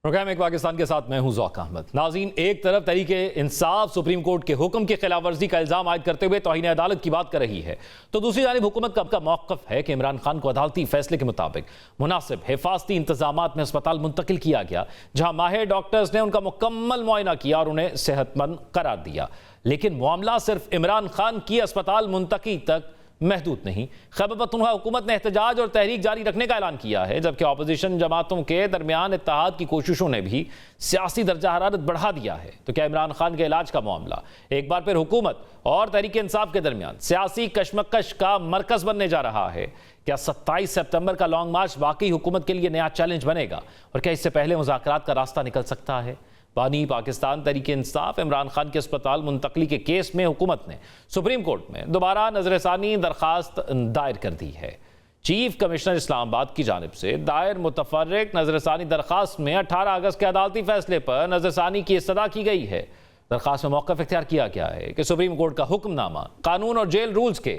Programme एक पाकिस्तान के साथ मैं हूं ज़ौक अहमद। नाज़रीन, एक तरफ तहरीक इंसाफ सुप्रीम कोर्ट के हुक्म की खिलाफ वर्जी का इल्ज़ाम आयद करते हुए तौहीन अदालत की बात कर रही है, तो दूसरी जानिब हुकूमत का मौक़िफ़ है कि इमरान खान को अदालती फैसले के मुताबिक मुनासिब हिफाजती इंतजामात में अस्पताल मुंतकिल किया गया, जहां माहिर डॉक्टर्स ने उनका मुकम्मल मुआयना किया और उन्हें सेहतमंद करार दिया। लेकिन मामला सिर्फ इमरान खान की अस्पताल मुंतकी तक महदूद नहीं। खैबर पख्तूनख्वा हुकूमत ने एहतजाज और तहरीक जारी रखने का ऐलान किया है, जबकि अपोजिशन जमातों के दरमियान इत्तेहाद की कोशिशों ने भी सियासी दर्जा हरारत बढ़ा दिया है। तो क्या इमरान खान के इलाज का मामला एक बार फिर हुकूमत और तहरीक इंसाफ के दरमियान सियासी कशमकश का मरकज बनने जा रहा है? क्या 27 सितंबर का लॉन्ग मार्च वाकई हुकूमत के लिए नया चैलेंज बनेगा, और क्या इससे पहले मुज़ाकरात का रास्ता निकल सकता है? बानी पाकिस्तान तहरीक इंसाफ इमरान खान के अस्पताल मुंतकली के केस में हुकूमत ने सुप्रीम कोर्ट में दोबारा नजरसानी दरखास्त दायर कर दी है। चीफ कमिश्नर इस्लामाबाद की जानिब से दायर मुतफर्रिक नजरसानी दरखास्त में 18 अगस्त के अदालती फैसले पर नजरसानी की इस्तदा की गई है। दरखास्त में मौक़िफ़ इख्तियार किया गया है कि सुप्रीम कोर्ट का हुक्मनामा कानून और जेल रूल्स के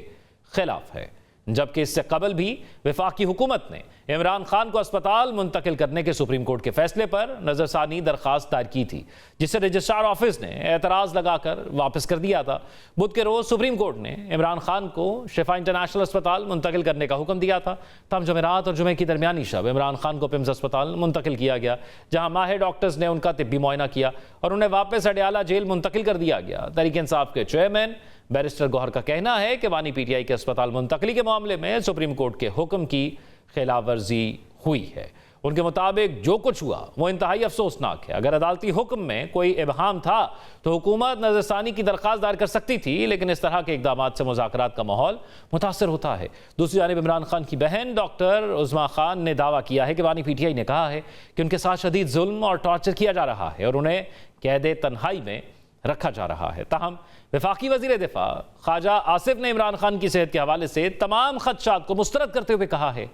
खिलाफ है, जबकि इससे कबल भी वफाकी हुकूमत ने इमरान खान को अस्पताल मुंतकिल करने के सुप्रीम कोर्ट के फैसले पर नजरसानी दरखास्त दायर की थी, जिसे रजिस्ट्रार ऑफिस ने एतराज़ लगाकर वापस कर दिया था। बुध के रोज़ सुप्रीम कोर्ट ने इमरान खान को शिफा इंटरनेशनल अस्पताल मुंतकिल करने का हुक्म दिया था। तब जमेरात और जुमे की दरमियानी शब इमरान खान को पिम्स अस्पताल मुंतकिल किया गया, जहाँ माहिर डॉक्टर्स ने उनका तिब्बी मुआयना किया और उन्हें वापस अडयाला जेल मुंतकिल कर दिया गया। तहरीक इंसाफ के चेयरमैन बैरिस्टर गौहर का कहना है कि बानी पीटीआई के अस्पताल मुंतकली के मामले में सुप्रीम कोर्ट के हुक्म की खिलाफ वर्जी हुई है। उनके मुताबिक जो कुछ हुआ वो इंतहाई अफसोसनाक है। अगर अदालती हुक्म में कोई इबहाम था तो हुकूमत नजरसानी की दरखास्त दायर कर सकती थी, लेकिन इस तरह के इकदाम से मुज़ाकरात का माहौल मुतासर होता है। दूसरी जानिब इमरान खान की बहन डॉक्टर उज़मा खान ने दावा किया है कि बानी पीटीआई ने कहा है कि उनके साथ शदीद जुल्म और टॉर्चर किया जा रहा है और उन्हें कैद तन्हाई में रखा जा रहा है। ताहम वफाकी वज़ीर दिफा ख्वाजा आसिफ ने इमरान खान की सेहत के हवाले से तमाम खदशात को मुस्तरद करते हुए कहा है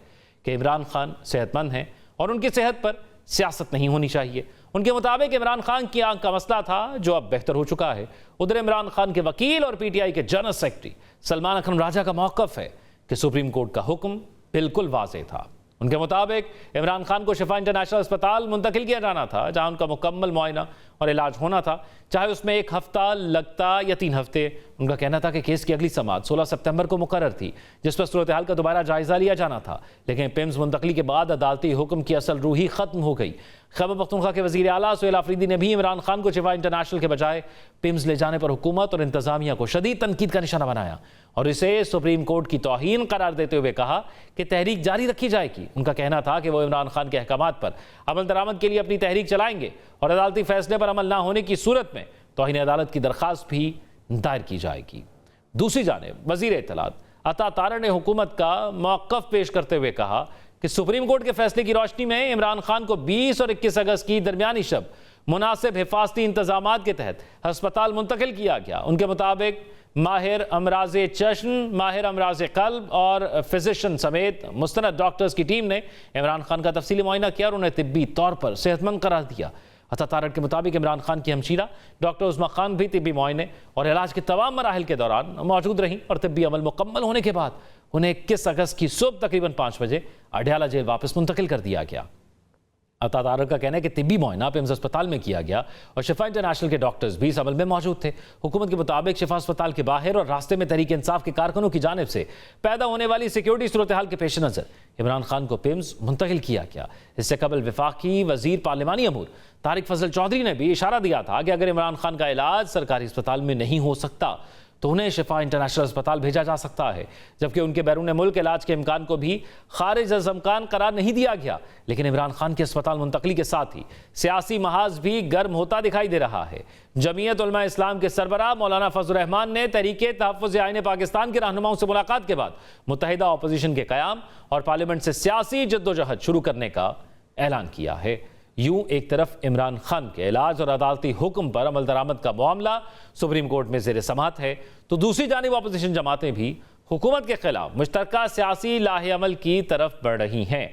कि इमरान खान सेहतमंद हैं और उनकी सेहत पर सियासत नहीं होनी चाहिए। उनके मुताबिक इमरान खान की आंख का मसला था, जो अब बेहतर हो चुका है। उधर इमरान खान के वकील और पीटीआई के जनरल सेक्रेटरी सलमान अकरम राजा का मौक़िफ़ है कि सुप्रीम कोर्ट का हुक्म बिल्कुल वाज़ेह था। उनके मुताबिक इमरान खान को शिफा इंटरनेशनल अस्पताल मुंतकिल किया जाना था, जहां उनका मुकम्मल मुआयना और इलाज होना था, चाहे उसमें 1 हफ्ता लगता या 3 हफ्ते। उनका कहना था कि केस की अगली समाअत 16 सितंबर को मुकर्रर थी, जिस पर सूरत हाल का दोबारा जायजा लिया जाना था, लेकिन पिम्स मुंतकली के बाद अदालती हुक्म की असल रूह ही खत्म हो गई। खैबर पख्तूनख्वा के वज़ीर आला सुहेल आफरीदी ने भी इमरान खान को शिफा इंटरनेशनल के बजाय पिम्स ले जाने पर हुकूमत और इंतजामिया को शदीद तनकीद का निशाना बनाया और इसे सुप्रीम कोर्ट की तौहीन करार देते हुए कहा कि तहरीक जारी रखी जाएगी। उनका कहना था कि वो इमरान खान के अहकामात पर अमल दरामद के लिए अपनी तहरीक चलाएंगे और अदालती फैसले पर अमल ना होने की सूरत में तौहीन अदालत की दरख्वास्त भी दायर की जाएगी। दूसरी जानिब वज़ीर इत्तलात अता तारड़ ने हुकूमत का मौक़िफ़ पेश करते हुए कहा कि सुप्रीम कोर्ट के फैसले की रोशनी में इमरान खान को 20 और 21 अगस्त की दरमियानी शब मुनासिब हिफाजती इंतजामात के तहत अस्पताल मुंतकिल किया गया। उनके मुताबिक माहिर अमराज चश्म, माहिर अमराज कल्ब और फिजिशियन समेत मुस्तनद डॉक्टर्स की टीम ने इमरान खान का तफसीली मुआयना किया और उन्हें तिब्बी तौर पर सेहतमंद करार दिया। अता तारड़ के मुताबिक इमरान खान की हमशीरा डॉक्टर उज़मा खान भी तिब्बी मुआयने और इलाज के तमाम मराहिल के दौरान मौजूद रहीं और तिब्बी अमल मुकम्मल होने के बाद उन्हें 21 अगस्त की सुबह तकरीबन 5 बजे अडयाला जेल वापस मुंतकिल कर दिया गया। अता तारड़ का कहना है कि तिब्बी मुआयना पिम्स अस्पताल में किया गया और शिफा इंटरनेशनल के डॉक्टर्स भी इस अमल में मौजूद थे। हुकूमत के मुताबिक शिफा अस्पताल के बाहर और रास्ते में तहरीक इंसाफ के कारकुनों की जानिब से पैदा होने वाली सिक्योरिटी सूरत हाल के पेश नज़र इमरान खान को पिम्स मुंतकिल किया गया। इससे कबल वफाकी वज़ीर पार्लिमानी अमूर तारिक फजल चौधरी ने भी इशारा दिया था कि अगर इमरान खान का इलाज सरकारी अस्पताल में नहीं हो सकता तो उन्हें शिफा इंटरनेशनल अस्पताल भेजा जा सकता है, जबकि उनके बैरून मुल्क इलाज के इम्कान को भी खारिज अज़ इम्कान करार नहीं दिया गया। लेकिन इमरान खान के अस्पताल मुंतकली के साथ ही सियासी महाज भी गर्म होता दिखाई दे रहा है। जमीयत उलमा इस्लाम के सरबराह मौलाना फजलुर रहमान ने तहरीके तहफ़्फ़ुज़ आईन पाकिस्तान के रहनुमाओं से मुलाकात के बाद मुत्तहिदा अपोजिशन के क़याम और पार्लियामेंट से सियासी जद्दोजहद शुरू करने का ऐलान किया है। यूं एक तरफ इमरान खान के इलाज और अदालती हुक्म पर अमल दरामद का मामला सुप्रीम कोर्ट में ज़ेर समाअत है, तो दूसरी जानिब अपोजिशन जमातें भी हुकूमत के खिलाफ मुश्तरका सियासी लाहे अमल की तरफ बढ़ रही हैं।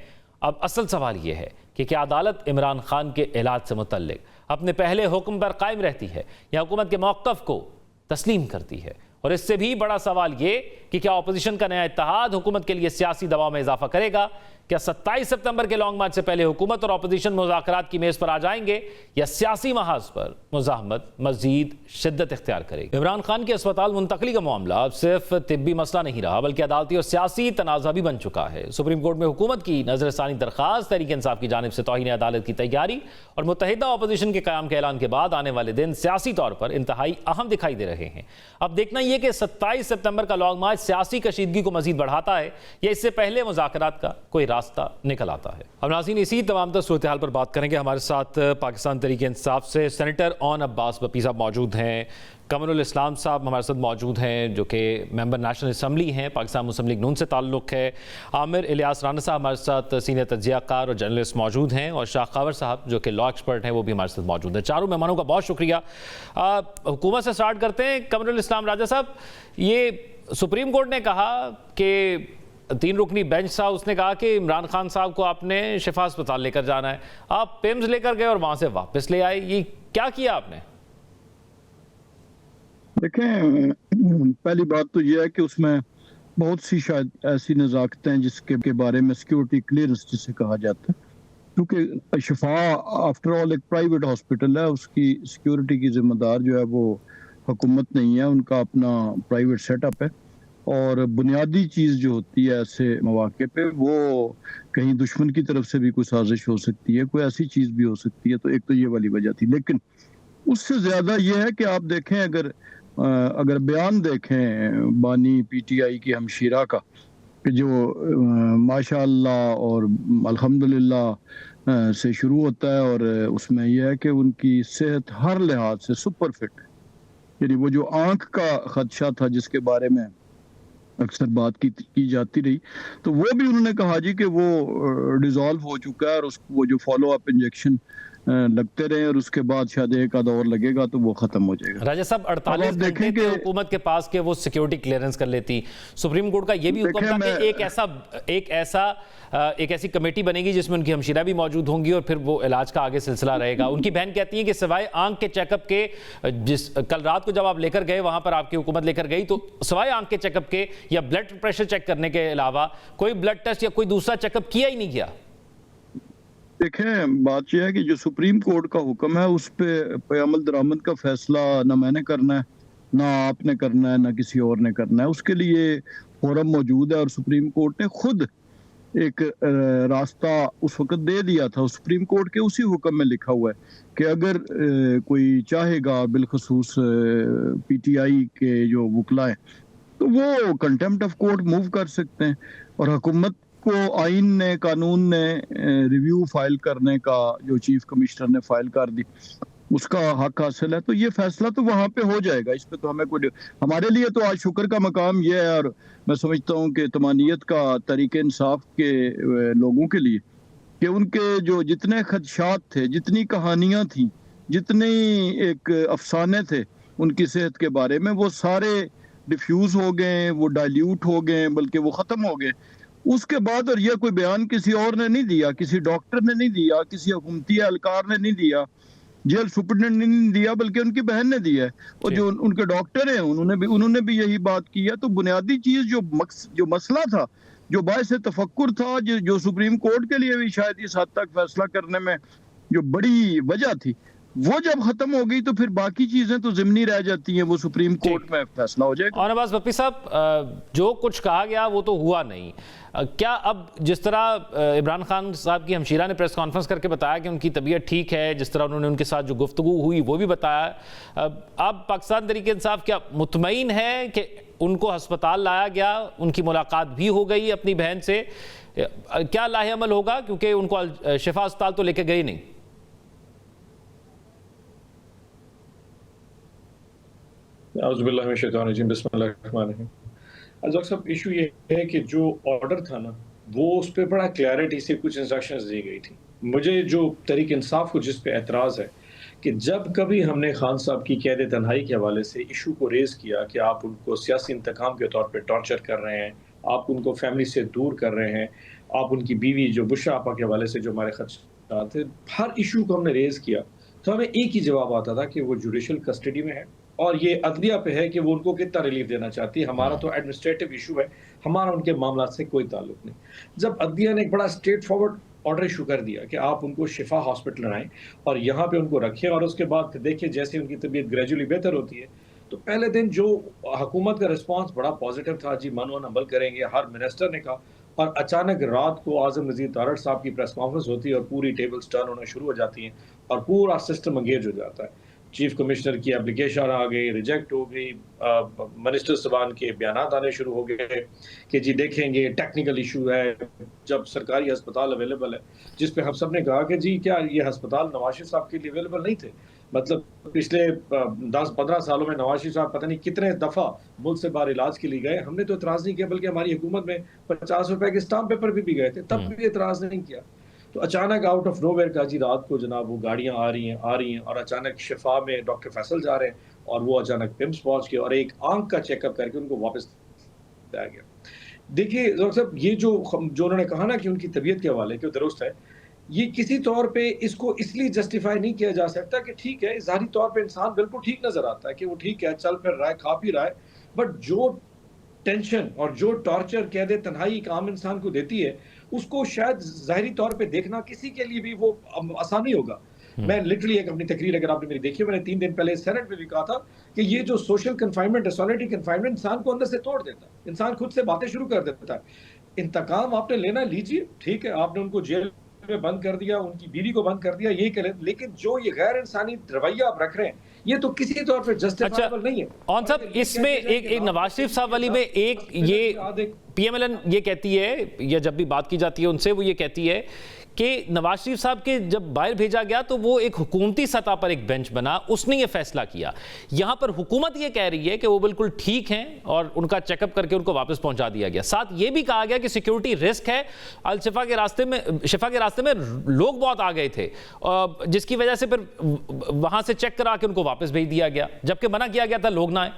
अब असल सवाल यह है कि क्या अदालत इमरान खान के इलाज से मुतल्लिक अपने पहले हुक्म पर कायम रहती है या हुकूमत के मौक़िफ़ को तस्लीम करती है? और इससे भी बड़ा सवाल ये कि क्या अपोजिशन का नया इत्तेहाद हुकूमत के लिए सियासी दबाव में इजाफा करेगा क्या 27 सितंबर के लॉन्ग मार्च से पहले हुकूमत और अपोजिशन मुज़ाकरात की मेज पर आ जाएंगे या सियासी महाज पर मुज़ाहमत मजीद शिद्दत इख्तियार करेगी? इमरान खान की अस्पताल मुंतकली का मामला अब सिर्फ तिब्बी मसला नहीं रहा बल्कि अदालती और सियासी तनाज़ा भी बन चुका है। सुप्रीम कोर्ट में हुकूमत की नजरसानी दरख्वास्त, तहरीक इंसाफ की जानिब से तौहीन अदालत की तैयारी और मुत्तहिदा अपोजिशन के क़याम के ऐलान के बाद आने वाले दिन सियासी तौर पर इंतहाई अहम दिखाई दे रहे हैं। अब देखना यह कि 27 सितंबर का लॉन्ग मार्च सियासी कशीदगी को मजीद बढ़ाता है या इससे पहले मुज़ाकरात का कोई रास्ता निकल आता है। अब नाज़रीन, इसी तमाम तर सूरत हाल पर बात करेंगे। हमारे साथ पाकिस्तान तहरीक इंसाफ से सेनेटर ऑन अब्बास बप्पी साहब मौजूद हैं, कमरुल इस्लाम साहब हमारे साथ मौजूद हैं जो कि मेंबर नेशनल असम्बली हैं, पाकिस्तान मुस्लिम लीग नून से ताल्लुक़ है, आमिर इलियास राना साहब हमारे साथ सीनियर तज्ज़ियाकार और जर्नलिस्ट मौजूद हैं, और शाह खावर साहब जो कि लॉ एक्सपर्ट हैं वो भी हमारे साथ मौजूद हैं। चारों मेहमानों का बहुत शुक्रिया। हुकूमत से स्टार्ट करते हैं। कमरुल इस्लाम राजा साहब, ये सुप्रीम कोर्ट ने कहा कि 3 रुकनी बेंच था, उसने कहा कि इमरान खान साहब को आपने शिफा अस्पताल लेकर जाना है, आप पिम्स लेकर गए और वहां से वापस ले आए, ये क्या किया आपने? देखें, पहली बात तो यह है कि उसमें बहुत सी शायद ऐसी नज़ाकतें हैं जिसके बारे में सिक्योरिटी क्लियरेंस जिसे कहा जाता है, क्योंकि शिफा आफ्टर ऑल एक प्राइवेट हॉस्पिटल है, उसकी सिक्योरिटी की जिम्मेदार जो है वो हुकूमत नहीं है, उनका अपना प्राइवेट सेटअप है। और बुनियादी चीज़ जो होती है ऐसे मौके पे, वो कहीं दुश्मन की तरफ से भी कोई साजिश हो सकती है, कोई ऐसी चीज़ भी हो सकती है। तो एक तो ये वाली वजह थी, लेकिन उससे ज़्यादा ये है कि आप देखें, अगर बयान देखें बानी पीटीआई की हमशीरा का, कि जो माशाअल्लाह और अल्हम्दुलिल्लाह से शुरू होता है, और उसमें यह है कि उनकी सेहत हर लिहाज से सुपर फिट है। यानी वो जो आंख का खदशा था जिसके बारे में अक्सर बात की जाती रही, तो वो भी उन्होंने कहा जी कि वो डिसॉल्व हो चुका है, और उसको वो जो फॉलो अप इंजेक्शन लगते रहे और उसके बाद शायद एक आधा और लगेगा तो वो खत्म हो जाएगा। राजा साहब, 48 घंटे थे हुकूमत के पास के वो सिक्योरिटी क्लियरेंस कर लेती। सुप्रीम कोर्ट का ये भी हुक्म था कि एक ऐसी कमेटी बनेगी जिसमें उनकी हमशीरा भी मौजूद होंगी और फिर वो इलाज का आगे सिलसिला रहेगा। उनकी बहन कहती है कि सिवाय आंख के चेकअप के, कल रात को जब आप लेकर गए वहां पर आपकी हुकूमत लेकर गई, तो सिवाय आंख के चेकअप के या ब्लड प्रेशर चेक करने के अलावा कोई ब्लड टेस्ट या कोई दूसरा चेकअप किया ही नहीं किया। देखें, बात यह है कि जो सुप्रीम कोर्ट का हुक्म है उस पे अमल दरामद का फैसला ना मैंने करना है, ना आपने करना है, ना किसी और ने करना है। उसके लिए फोरम मौजूद है और सुप्रीम कोर्ट ने खुद एक रास्ता उस वक्त दे दिया था। सुप्रीम कोर्ट के उसी हुक्म में लिखा हुआ है कि अगर कोई चाहेगा, बिलखसूस पीटीआई के जो वकला है, तो वो कंटेम्प्ट ऑफ कोर्ट मूव कर सकते हैं। और हुकूमत को आइन ने, कानून ने रिव्यू फाइल करने का जो चीफ कमिश्नर ने फाइल कर दी, उसका हक हासिल है। तो ये फैसला तो वहां पे हो जाएगा, इस पे तो हमें कोई, हमारे लिए तो आज शुक्र का मकाम ये है, और मैं समझता हूँ कि तमानियत का तरीके इंसाफ के लोगों के लिए, कि उनके जो जितने खदशात थे, जितनी कहानियां थी, जितने एक अफसाने थे उनकी सेहत के बारे में, वो सारे डिफ्यूज हो गए, वो डाइल्यूट हो गए, बल्कि वो खत्म हो गए उसके बाद। और यह कोई बयान किसी और ने नहीं दिया, किसी डॉक्टर ने नहीं दिया, किसी हुकूमती एहलकार ने नहीं दिया, जेल सुपरिटेंडेंट ने नहीं दिया, बल्कि उनकी बहन ने दिया है। और जो उनके डॉक्टर हैं उन्होंने भी यही बात की है। तो बुनियादी चीज जो मसला था, जो बायस तफक्कुर था, जो सुप्रीम कोर्ट के लिए भी शायद इस हद तक फैसला करने में जो बड़ी वजह थी, वो जब खत्म हो गई तो फिर बाकी चीजें तो जिम्नी रह जाती हैं, वो सुप्रीम कोर्ट में फैसला हो जाएगा। और अब्बास बप्पी साहब, जो कुछ कहा गया वो तो हुआ नहीं। क्या अब जिस तरह इमरान खान साहब की हमशीरा ने प्रेस कॉन्फ्रेंस करके बताया कि उनकी तबीयत ठीक है, जिस तरह उन्होंने उनके साथ जो गुफ्तगू हुई वो भी बताया, अब पाकिस्तान तहरीक इंसाफ क्या मुतमईन है कि उनको अस्पताल लाया गया, उनकी मुलाकात भी हो गई अपनी बहन से, क्या लाहेअमल होगा? क्योंकि उनको शिफा अस्पताल तो लेके गई नहीं। साहब, इशू ये है कि जो ऑर्डर था ना, वो उस पर बड़ा क्लैरिटी से कुछ इंस्ट्रक्शंस दी गई थी। मुझे जो तहरीक इंसाफ को जिस पे एतराज़ है कि जब कभी हमने खान साहब की कैद तन्हाई के हवाले से इशू को रेज़ किया कि आप उनको सियासी इंतकाम के तौर पर टॉर्चर कर रहे हैं, आप उनको फैमिली से दूर कर रहे हैं, आप उनकी बीवी जो बुशरा आपा के हवाले से जो हमारे खदशात थे, हर इशू को हमने रेज़ किया तो हमें एक ही जवाब आता था कि वो जुडिशल कस्टडी में है और ये अदलिया पे है कि वो उनको कितना रिलीफ देना चाहती है। हमारा तो एडमिनिस्ट्रेटिव इशू है, हमारा उनके मामला से कोई ताल्लुक नहीं। जब अदलिया ने एक बड़ा स्ट्रेट फॉरवर्ड ऑर्डर इशू कर दिया कि आप उनको शिफा हॉस्पिटल लाएं और यहाँ पे उनको रखें और उसके बाद फिर देखिए जैसे उनकी तबीयत ग्रेजुअली बेहतर होती है, तो पहले दिन जो हुकूमत का रिस्पांस बड़ा पॉजिटिव था, जी मानो अमल करेंगे, हर मिनिस्टर ने कहा, और अचानक रात को आज़म नज़ीर तारड़ साहब की प्रेस कॉन्फ्रेंस होती है और पूरी टेबल्स टर्न होना शुरू हो जाती हैं और पूरा सिस्टम एंगेज हो जाता है। चीफ कमिश्नर की एप्लीकेशन आ गई, रिजेक्ट हो गई, मिनिस्टर सबान के बयान आने शुरू हो गए कि जी देखेंगे टेक्निकल इशू है, जब सरकारी अस्पताल अवेलेबल है, जिस पे हम सब ने कहा कि जी क्या ये अस्पताल नवाज शरीफ साहब के लिए अवेलेबल नहीं थे। मतलब पिछले 10-15 सालों में नवाज शरीफ साहब पता नहीं कितने दफ़ा मुल्क से बाहर इलाज के लिए गए, हमने तो एतराज़ नहीं किया, बल्कि हमारी हुकूमत में 50 रुपए के स्टाम्प पेपर भी गए थे, तब भी एतराज़ नहीं किया। तो अचानक आउट ऑफ नोवेयर का जी रात को जनाब वो गाड़ियां आ रही हैं और अचानक शिफा में डॉक्टर फैसल जा रहे हैं और वो अचानक पिम्स पहुंच के और एक आंख का चेकअप करके उनको वापस लाया गया। देखिए डॉक्टर साहब, ये जो उन्होंने कहा ना कि उनकी तबीयत के हवाले के दुरुस्त है, ये किसी तौर पे इसको इसलिए जस्टिफाई नहीं किया जा सकता कि ठीक है, ज़ाहिरी तौर पे इंसान बिल्कुल ठीक नजर आता है कि वो ठीक है, चल फिर रहा है, खा पी रहा है, बट जो टेंशन और जो टॉर्चर कह दे तन्हाई एक आम इंसान को देती है, उसको शायद ज़ाहिरी तौर पे देखना किसी के लिए भी वो आसान नहीं होगा। मैं लिटरली एक अपनी तकरीर अगर आपने मेरी देखी है, मैंने 3 दिन पहले सेनेट में भी कहा था कि ये जो सोशल कन्फाइनमेंट है, सॉलिटरी कन्फाइनमेंट इंसान को अंदर से तोड़ देता है, इंसान खुद से बातें शुरू कर देता है। इंतकाम आपने लेना लीजिए, ठीक है, आपने उनको जेल में बंद कर दिया, उनकी बीवी को बंद कर दिया, ये करें, लेकिन जो ये गैर इंसानी रवैया आप रख रहे हैं, ये तो किसी तौर पे जस्टिफाइबल नहीं है। और साहब इसमें एक नवाज शरीफ साहब वाली में एक ये पीएमएलएन ये कहती है, या जब भी बात की जाती है उनसे, वो ये कहती है कि नवाज शरीफ साहब के जब बाहर भेजा गया तो वो एक हुकूमती सतह पर एक बेंच बना, उसने ये फैसला किया। यहां पर हुकूमत ये कह रही है कि वो बिल्कुल ठीक हैं और उनका चेकअप करके उनको वापस पहुंचा दिया गया। साथ ये भी कहा गया कि सिक्योरिटी रिस्क है, अल शिफा के रास्ते में लोग बहुत आ गए थे, जिसकी वजह से फिर वहां से चेक करा के उनको वापस भेज दिया गया, जबकि मना किया गया था लोग ना आए।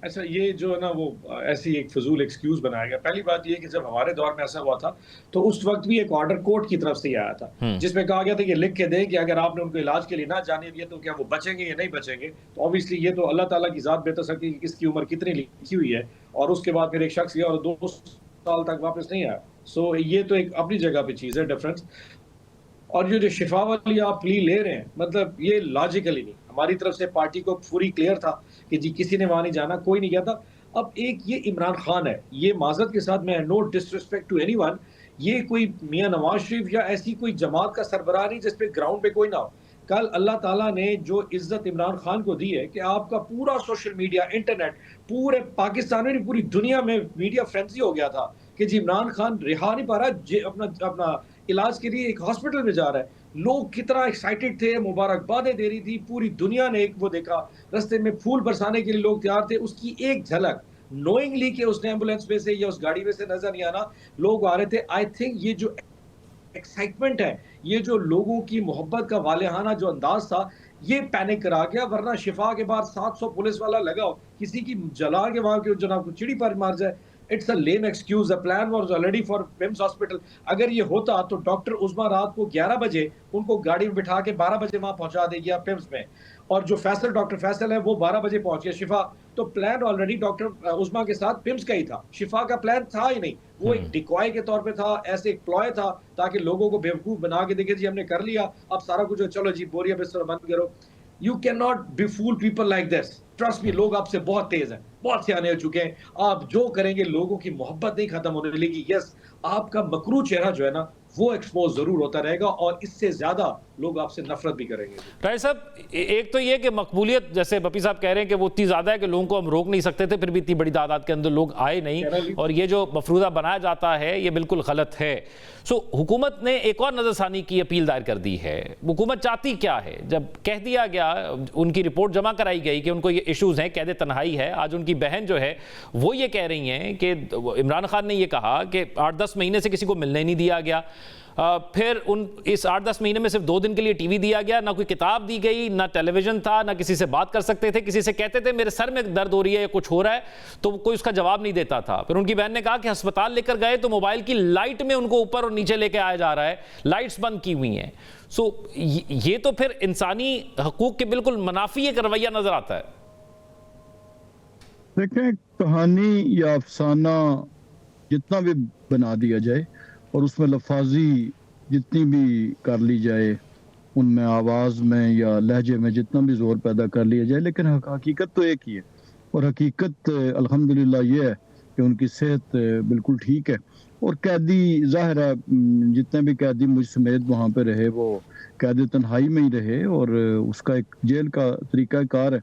अच्छा, ये जो है ना वो ऐसी एक फजूल एक्सक्यूज बनाया गया। पहली बात ये कि जब हमारे दौर में ऐसा हुआ था तो उस वक्त भी एक ऑर्डर कोर्ट की तरफ से ही आया था जिसमें कहा गया था कि लिख के दें कि अगर आपने उनको इलाज के लिए ना जाने दिया तो क्या वो बचेंगे या नहीं बचेंगे। तो ऑब्वियसली ये तो अल्लाह ताला की ज़ात बेहतर सकती है कि किसकी उम्र कितनी लिखी हुई है, और उसके बाद फिर एक शख्स गया और 2 साल तक वापस नहीं आया। सो ये तो एक अपनी जगह पे चीज़ है, डिफरेंस। और जो शिफा वाली आप प्ली ले रहे हैं, मतलब ये लॉजिकली नहीं, हमारी तरफ से पार्टी को पूरी क्लियर था कि जी किसी ने वहां नहीं जाना, कोई नहीं गया था। अब एक ये इमरान खान है, ये माजरत के साथ मैं नो डिसरिस्पेक्ट टू एनीवन, ये कोई मियां नवाज शरीफ या ऐसी कोई जमात का सरबराह नहीं जिसपे ग्राउंड पे कोई ना हो। कल अल्लाह ताला ने जो इज्जत इमरान खान को दी है कि आपका पूरा सोशल मीडिया, इंटरनेट, पूरे पाकिस्तान में, पूरी दुनिया में मीडिया फ्रेंजी हो गया था कि जी इमरान खान रिहा नहीं पा रहा, अपना इलाज के लिए एक हॉस्पिटल में जा रहा है। लोग कितना एक्साइटेड थे, मुबारकबादें दे रही थी, पूरी दुनिया ने एक वो देखा, रास्ते में फूल बरसाने के लिए लोग तैयार थे। उसकी एक झलक नोइंगली कि उसने एम्बुलेंस में से या उस गाड़ी में से नजर नहीं आना, लोग आ रहे थे। आई थिंक ये जो एक्साइटमेंट है, ये जो लोगों की मोहब्बत का वालेहाना जो अंदाज था, ये पैनिक करा गया। वरना शिफा के बाद 700 पुलिस वाला लगा हो, किसी की जला के वहां के जनाब को चिड़ी पर मार जाए, it's a lame excuse. The plan was already for PIMS hospital. अगर ये होता तो डॉक्टर उस्मा रात को 11 बजे उनको गाड़ी में बिठा के 12 बजे वहां पहुंचा देगी पिम्स में, और जो फैसल डॉक्टर फैसल है वो 12 बजे पहुंच गया शिफा। तो प्लान ऑलरेडी डॉक्टर उस्मा के साथ पिम्स का ही था, शिफा का प्लान था ही नहीं। वो एक डिकॉय के तौर पे था, ऐसे एक प्लॉय था ताकि लोगों को बेवकूफ बना के देखे जी हमने कर लिया, अब सारा कुछ चलो जी बोरिया बिस्तर बंद करो। You can not be fool people like this. Trust me, लोग आपसे बहुत तेज हैं, बहुत सियाने हो चुके हैं। आप जो करेंगे लोगों की मोहब्बत नहीं खत्म होने लगी। यस, आपका मकरू चेहरा जो है ना वो एक्सपोज जरूर होता रहेगा और इससे ज्यादा लोग आपसे नफरत भी करेंगे। राय साहब, एक तो ये कि मकबूलियत, जैसे बपी साहब कह रहे हैं कि वो इतनी ज्यादा है कि लोगों को हम रोक नहीं सकते थे, फिर भी इतनी बड़ी तादाद के अंदर लोग आए नहीं, और ये जो मफरूजा बनाया जाता है ये बिल्कुल गलत है। सो हुकूमत ने एक और नजरसानी की अपील दायर कर दी है। हुकूमत चाहती क्या है? जब कह दिया गया, उनकी रिपोर्ट जमा कराई गई कि उनको ये इश्यूज हैं, कैद तन्हाई है, आज उनकी बहन जो है वो ये कह रही हैं कि इमरान खान ने ये कहा कि 8-10 महीने से किसी को मिलने नहीं दिया गया। फिर इस 8-10 महीने में सिर्फ 2 दिन के लिए टीवी दिया गया, ना कोई किताब दी गई, ना टेलीविजन था, ना किसी से बात कर सकते थे। किसी से कहते थे मेरे सर में दर्द हो रही है या कुछ हो रहा है तो कोई उसका जवाब नहीं देता था। फिर उनकी बहन ने कहा कि अस्पताल लेकर गए तो मोबाइल की लाइट में उनको ऊपर और नीचे लेकर आया जा रहा है, लाइट्स बंद की हुई हैं। सो ये तो फिर इंसानी हकूक के बिल्कुल मुनाफी एक रवैया नजर आता है। देखें, कहानी या अफसाना जितना भी बना दिया जाए और उसमें लफाजी जितनी भी कर ली जाए, उनमें आवाज़ में या लहजे में जितना भी जोर पैदा कर लिया जाए, लेकिन हकीकत तो एक ही है। और हकीकत अल्हम्दुलिल्लाह ये है कि उनकी सेहत बिल्कुल ठीक है। और कैदी ज़ाहिर है, जितने भी कैदी मुझ समेत वहाँ पे रहे वो कैद तन्हाई में ही रहे, और उसका एक जेल का तरीक़ाकार है,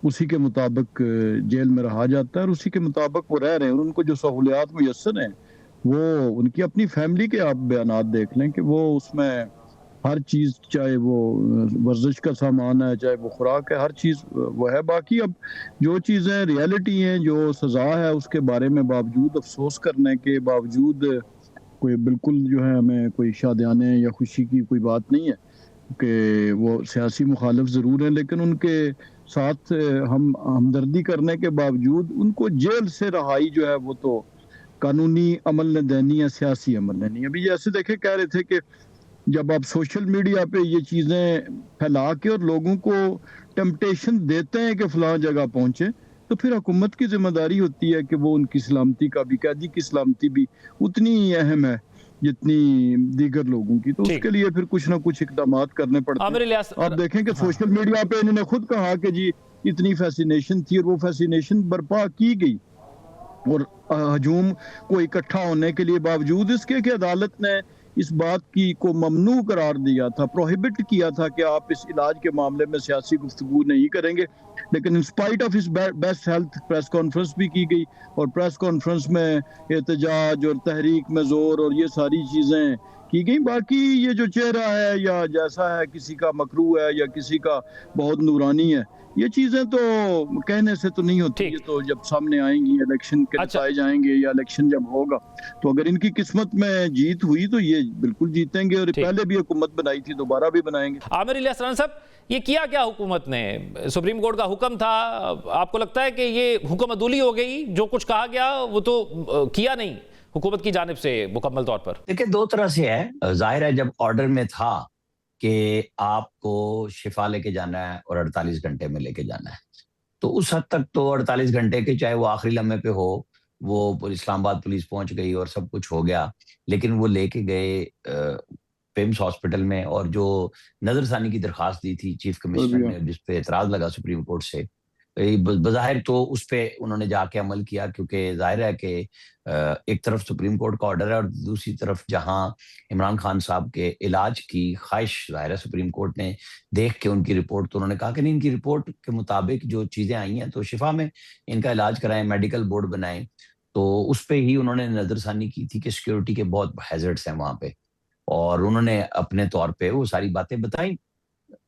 उसी के मुताबिक जेल में रहा जाता है और उसी के मुताबिक वो रह रहे हैं। और उनको जो सहूलियात मुयस्सर हैं, वो उनकी अपनी फैमिली के आप बयानात देख लें कि वो उसमें हर चीज़, चाहे वो वर्जिश का सामान है, चाहे वो खुराक है, हर चीज़ वो है। बाकी अब जो चीज़ें रियलिटी हैं, जो सज़ा है, उसके बारे में बावजूद अफ़सोस करने के बावजूद कोई बिल्कुल जो है हमें कोई शादियाने या खुशी की कोई बात नहीं है कि वो सियासी मुखालिफ ज़रूर हैं, लेकिन उनके साथ हम हमदर्दी करने के बावजूद उनको जेल से रहाई जो है वो तो कानूनी अमल ने देनी है, सियासी अमल ने नहीं। अभी जैसे देखे कह रहे थे कि जब आप सोशल मीडिया पे ये चीज़ें फैला के और लोगों को टेम्पटेशन देते हैं कि फलां जगह पहुंचे, तो फिर हुकूमत की जिम्मेदारी होती है कि वो उनकी सलामती का भी, कैदी की सलामती भी उतनी ही अहम है जितनी दीगर लोगों की। तो ठीक। उसके लिए फिर कुछ ना कुछ इकदाम करने पड़ते आमिर हैं। इलियास, आप देखें कि हाँ, सोशल मीडिया पे इन्होंने खुद कहा कि जी इतनी फैसिनेशन थी और वो फैसिनेशन बर्पा की गई, और हजूम को इकट्ठा होने के लिए बावजूद इसके कि अदालत ने इस बात की को ममनू करार दिया था, प्रोहिबिट किया था कि आप इस इलाज के मामले में सियासी गुफ्तगू नहीं करेंगे। लेकिन इन स्पाइट ऑफ इस बेस्ट हेल्थ प्रेस कॉन्फ्रेंस भी की गई, और प्रेस कॉन्फ्रेंस में एहतजाज और तहरीक में जोर और ये सारी चीज़ें की गई। बाकी ये जो चेहरा है या जैसा है, किसी का मकरू है या किसी का बहुत नूरानी है, ये चीज़ें तो कहने से तो नहीं होती, ये ठीक। तो जब सामने आएंगी, इलेक्शन के अच्छा, नताइज आएंगे या इलेक्शन जब होगा, तो अगर इनकी किस्मत में जीत हुई तो ये बिल्कुल जीतेंगे, और ठीक। पहले भी हुकूमत बनाई थी, दोबारा भी बनाएंगे। आमिर इलियास राना साहब, ये किया क्या हुकूमत ने? सुप्रीम कोर्ट का हुक्म था, आपको लगता है कि ये हुक्म अदूली हो गई? जो कुछ कहा गया वो तो किया नहीं हुकूमत की जानिब से मुकम्मल तौर पर। देखिए, दो तरह से है। जाहिर है जब ऑर्डर में था कि आपको शिफा लेके जाना है और 48 घंटे में लेके जाना है, तो उस हद तक तो 48 घंटे के, चाहे वो आखिरी लम्हे पे हो, वो इस्लामाबाद पुलिस पहुंच गई और सब कुछ हो गया, लेकिन वो लेके गए पिम्स हॉस्पिटल में, और जो नजरसानी की दरखास्त दी थी चीफ कमिश्नर ने, जिस पे एतराज लगा सुप्रीम कोर्ट से, बज़ाहिर तो उस पे उन्होंने जाके अमल किया, क्योंकि जाहिर है कि एक तरफ सुप्रीम कोर्ट का ऑर्डर है और दूसरी तरफ जहां इमरान खान साहब के इलाज की ख्वाहिश, जाहिर है सुप्रीम कोर्ट ने देख के उनकी रिपोर्ट, तो उन्होंने कहा कि नहीं, इनकी रिपोर्ट के मुताबिक जो चीजें आई हैं तो शिफा में इनका इलाज कराएं, मेडिकल बोर्ड बनाएं। तो उस पे ही उन्होंने नजरसानी की थी कि सिक्योरिटी के बहुत हैजर्ड्स हैं वहां पे, और उन्होंने अपने तौर पे वो सारी बातें बताई।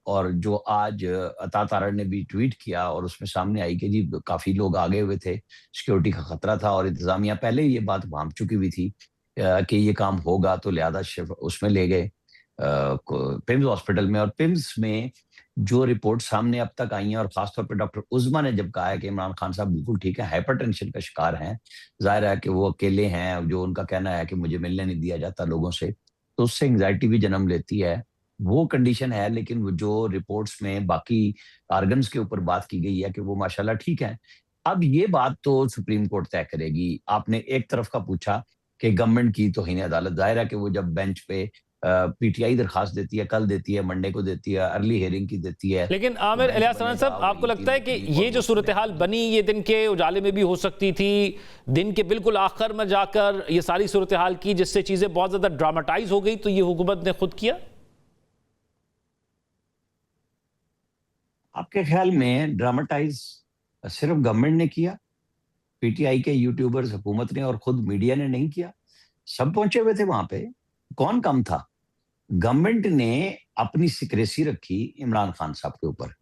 और जो आज अता तारड़ ने भी ट्वीट किया और उसमें सामने आई कि जी काफी लोग आगे हुए थे, सिक्योरिटी का खतरा था, और इंतजामिया पहले ही ये बात भांप चुकी हुई थी कि ये काम होगा, तो लिहाजा उसमें ले गए पिम्स हॉस्पिटल में। और पिम्स में जो रिपोर्ट सामने अब तक आई हैं, और खासतौर पर डॉक्टर उज़मा ने जब कहा है कि इमरान खान साहब बिल्कुल ठीक है, हाइपरटेंशन का शिकार हैं, जाहिर है कि वो अकेले हैं, जो उनका कहना है कि मुझे मिलने नहीं दिया जाता लोगों से, तो उससे एंग्जाइटी भी जन्म लेती है, वो कंडीशन है। लेकिन वो जो रिपोर्ट्स में बाकी आर्गन्स के ऊपर बात की गई है कि वो माशाल्लाह ठीक है। अब ये बात तो सुप्रीम कोर्ट तय करेगी। आपने एक तरफ का पूछा कि गवर्नमेंट की तौहीन अदालत, जाहिर है कि वो जब बेंच पे पीटीआई दरखास्त देती है, कल देती है, मंडे को देती है, अर्ली हियरिंग की देती है, लेकिन तो आमिर बेंच इलियास राना बनेगा, साहब, वो आपको लगता है कि रिपोर्ट ये जो वो सूरत हाल बनी, ये दिन के उजाले में भी हो सकती थी, दिन के बिल्कुल आखिर में जाकर ये सारी सूरत हाल की, जिससे चीजें बहुत ज्यादा ड्रामेटाइज हो गई, तो ये हुकूमत ने खुद किया? आपके ख्याल में ड्रामेटाइज सिर्फ गवर्नमेंट ने किया? पीटीआई के यूट्यूबर्स, हुकूमत ने और खुद मीडिया ने नहीं किया? सब पहुंचे हुए थे वहां पे। कौन कम था? गवर्नमेंट ने अपनी सिक्रेसी रखी इमरान खान साहब के ऊपर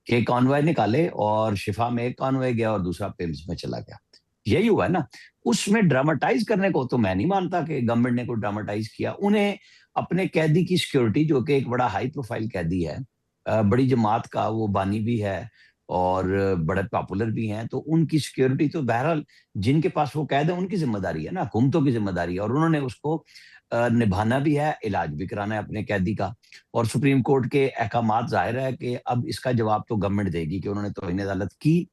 कि कॉन्वॉय निकाले, और शिफा में एक कॉन्वॉय गया और दूसरा पिम्स में चला गया। यही हुआ है ना। उसमें ड्रामेटाइज करने को तो मैं नहीं मानता कि गवर्नमेंट ने कोई ड्रामेटाइज किया। उन्हें अपने कैदी की सिक्योरिटी, जो कि एक बड़ा हाई प्रोफाइल कैदी है, बड़ी जमात का वो बानी भी है और बड़े पॉपुलर भी हैं, तो उनकी सिक्योरिटी तो बहरहाल जिनके पास वो कैद है उनकी जिम्मेदारी है ना, हुकूमतों की जिम्मेदारी है, और उन्होंने उसको निभाना भी है, इलाज भी कराना है अपने कैदी का। और सुप्रीम कोर्ट के अहकामात, जाहिर है कि अब इसका जवाब तो गवर्नमेंट देगी कि उन्होंने तौहीन अदालत की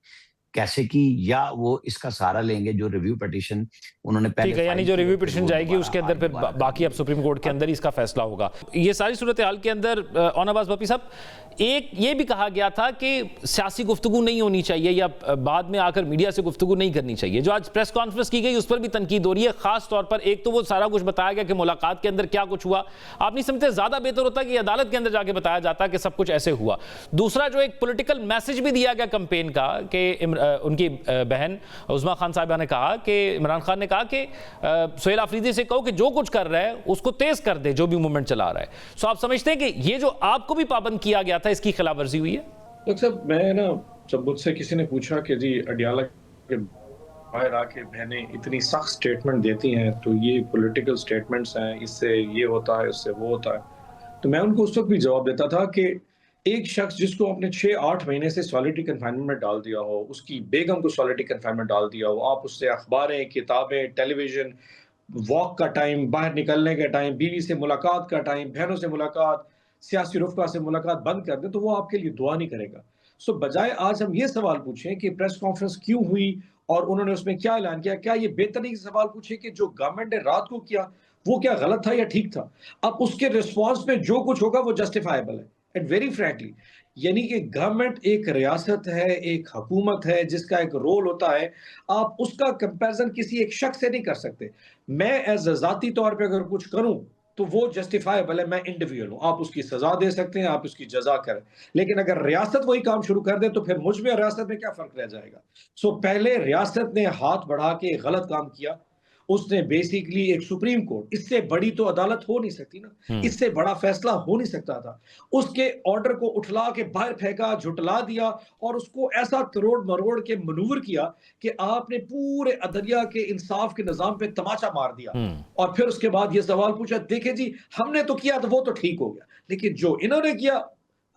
कैसे की, या वो इसका सहारा लेंगे जो रिव्यू पिटीशन उन्होंने पहले ठीक है, यानी जो रिव्यू पिटीशन जाएगी उसके अंदर फिर बाकी अब सुप्रीम कोर्ट के अंदर ही इसका फैसला होगा। ये सारी सूरत हाल के अंदर अनवाज भप्पी साहब, एक ये भी कहा गया था कि सियासी गुफ्तगू नहीं होनी चाहिए या बाद में आकर मीडिया से गुफ्तगू नहीं करनी चाहिए। जो आज प्रेस कॉन्फ्रेंस की गई उस पर भी तनकीद हो रही है, खास तौर पर एक तो वो सारा कुछ बताया गया कि मुलाकात के अंदर क्या कुछ हुआ, आप नहीं समझते ज्यादा बेहतर होता कि अदालत के अंदर जाके बताया जाता कि सब कुछ ऐसे हुआ। दूसरा जो एक पॉलिटिकल मैसेज भी दिया गया कैंपेन का कि उनकी बहन उज़मा खान साहिबा ने कहा कि इमरान खान ने कहा कि सुहेल आफरीदी से कहो कि जो कुछ कर रहा है उसको तेज कर दे, जो भी मूवमेंट चला रहा है। सो आप समझते हैं कि ये जो आपको भी पाबंद किया गया था इसकी खिलाफवर्जी हुई है? डॉक्टर साहब, मैं ना जब मुझसे किसी ने पूछा कि जी अडियाला के बाहर आके बहनें इतनी सख्त स्टेटमेंट देती हैं तो ये पॉलिटिकल स्टेटमेंट्स हैं, इससे ये होता है, इससे वो होता है, तो मैं उनको उस वक्त भी जवाब देता था कि एक शख्स जिसको आपने 6-8 महीने से सॉलिटरी कन्फाइनमेंट में डाल दिया हो, उसकी बेगम को सॉलिटरी कन्फाइनमेंट डाल दिया हो, आप उससे अखबारें, किताबें, टेलीविजन, वॉक का टाइम, बाहर निकलने का टाइम, बीवी से मुलाकात का टाइम, बहनों से मुलाकात, सियासी रुफ़का से मुलाकात बंद कर दे, तो वो आपके लिए दुआ नहीं करेगा। सो बजाय आज हम ये सवाल पूछें कि प्रेस कॉन्फ्रेंस क्यों हुई और उन्होंने उसमें क्या ऐलान किया, क्या ये बेहतर नहीं सवाल पूछे कि जो गवर्नमेंट ने रात को किया वो क्या गलत था या ठीक था? अब उसके रिस्पॉन्स में जो कुछ होगा वो जस्टिफाइबल है एंड वेरी फ्रैंकली, यानी कि गवर्नमेंट एक रियासत है, एक हुकूमत है जिसका एक रोल होता है, आप उसका कंपैरिजन किसी एक शख्स से नहीं कर सकते। मैं एज ज़ाती तौर पे अगर कुछ करूं तो वो जस्टिफाइबल है, मैं इंडिविजुअल हूं, आप उसकी सजा दे सकते हैं, आप उसकी जजा करें, लेकिन अगर रियासत वही काम शुरू कर दे तो फिर मुझ में और रियासत में क्या फर्क रह जाएगा? सो पहले रियासत ने हाथ बढ़ा के गलत काम किया, उसने बेसिकली एक सुप्रीम कोर्ट, इससे बड़ी तो अदालत हो नहीं सकती ना, इससे बड़ा फैसला हो नहीं सकता था, उसके ऑर्डर को उठला के बाहर फेंका, झुटला दिया और उसको ऐसा तरोड़ मरोड़ के मनूवर किया कि आपने पूरे अदलिया के इंसाफ के निजाम पे तमाचा मार दिया। और फिर उसके बाद ये सवाल पूछा, देखे जी हमने तो किया तो वो तो ठीक हो गया, लेकिन जो इन्होंने किया,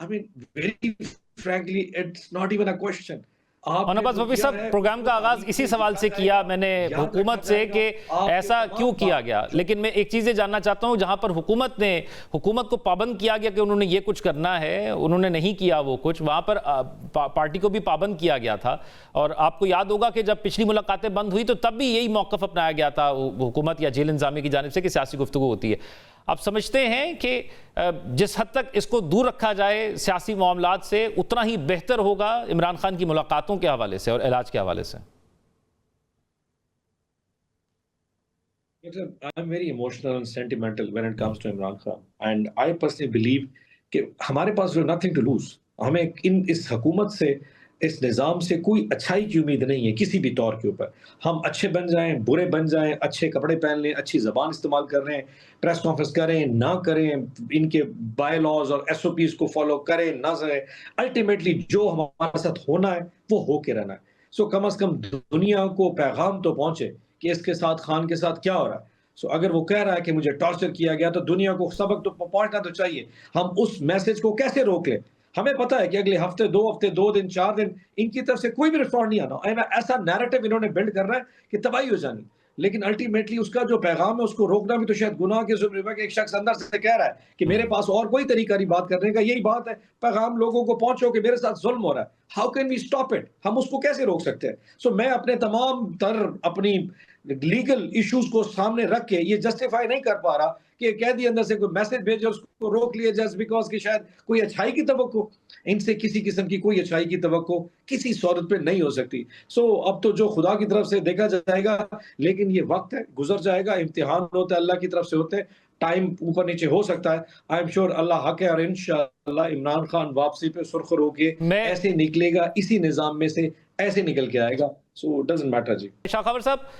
I mean very frankly it's not even a question. अनवाज भप्पी साहब, प्रोग्राम का आगाज इसी सवाल से किया मैंने हुकूमत से कि ऐसा क्यों किया गया, लेकिन मैं एक चीज़ जानना चाहता हूं, जहां पर हुकूमत को पाबंद किया गया कि उन्होंने ये कुछ करना है, उन्होंने नहीं किया वो कुछ, वहां पर पार्टी को भी पाबंद किया गया था। और आपको याद होगा कि जब पिछली मुलाकातें बंद हुई तो तब भी यही मौक़िफ़ अपनाया गया था हुकूमत या जेल इंतज़ामिया की जानिब से कि सियासी गुफ्तगू होती है। आप समझते हैं कि जिस हद तक इसको दूर रखा जाए सियासी मामलात से उतना ही बेहतर होगा इमरान खान की मुलाकातों के हवाले से और इलाज के हवाले से? I'm very emotional and sentimental when it comes to Imran Khan, and I personally believe कि हमारे पास nothing to lose, हमें इस हुकूमत से, इस निज़ाम से कोई अच्छाई की उम्मीद नहीं है किसी भी तौर के ऊपर। हम अच्छे बन जाएं, बुरे बन जाएं, अच्छे कपड़े पहन लें, अच्छी ज़बान इस्तेमाल कर रहे हैं, प्रेस कॉन्फ्रेंस करें ना करें, इनके बाय लॉज और SOPs को फॉलो करें ना करें, अल्टीमेटली जो हमारे साथ होना है वो हो के रहना है। सो कम अज़ कम दुनिया को पैगाम तो पहुंचे कि इसके साथ, खान के साथ क्या हो रहा है। सो अगर वो कह रहा है कि मुझे टॉर्चर किया गया तो दुनिया को सबक तो पहुंचना तो चाहिए, हम उस मैसेज को कैसे रोक लें? हमें पता है कि अगले हफ्ते, 2 हफ्ते, 2 दिन, 4 दिन इनकी तरफ से कोई भी रिस्पॉन्ड नहीं आना, ऐसा नैरेटिव इन्होंने बिल्ड करना है कि तबाही हो जानी, लेकिन अल्टीमेटली उसका जो पैगाम है उसको रोकना भी तो शायद गुनाह के जुर्म है कि एक शख्स अंदर से कह रहा है कि मेरे पास और कोई तरीका नहीं बात करने का, यही बात है, पैगाम लोगों को पहुंचो कि मेरे साथ जुल्म हो रहा है। How can we stop it? हम उसको कैसे रोक सकते हैं? सो मैं अपने तमाम तर अपनी लीगल इश्यूज को सामने रख के ये जस्टिफाई नहीं कर पा रहा कि कैदी अंदर से कोई मैसेज भेजे उसको रोक लिया जस्ट बिकॉज कि शायद कोई अच्छाई की तवक्को, इनसे किसी किस्म की कोई अच्छाई की तवक्को किसी सूरत पे नहीं हो सकती। सो अब तो जो खुदा की तरफ से देखा जाएगा, लेकिन ये वक्त है, गुजर जाएगा, इम्तिहान होता है, अल्लाह की तरफ से होते हैं, टाइम ऊपर नीचे हो सकता है। आई एम श्योर अल्लाह हक है और इंशाअल्लाह इमरान खान वापसी पे सुरखरू होके ऐसे निकलेगा, इसी निजाम में से ऐसे निकल के आएगा। सो डजंट मैटर जी। शाखावर साहब,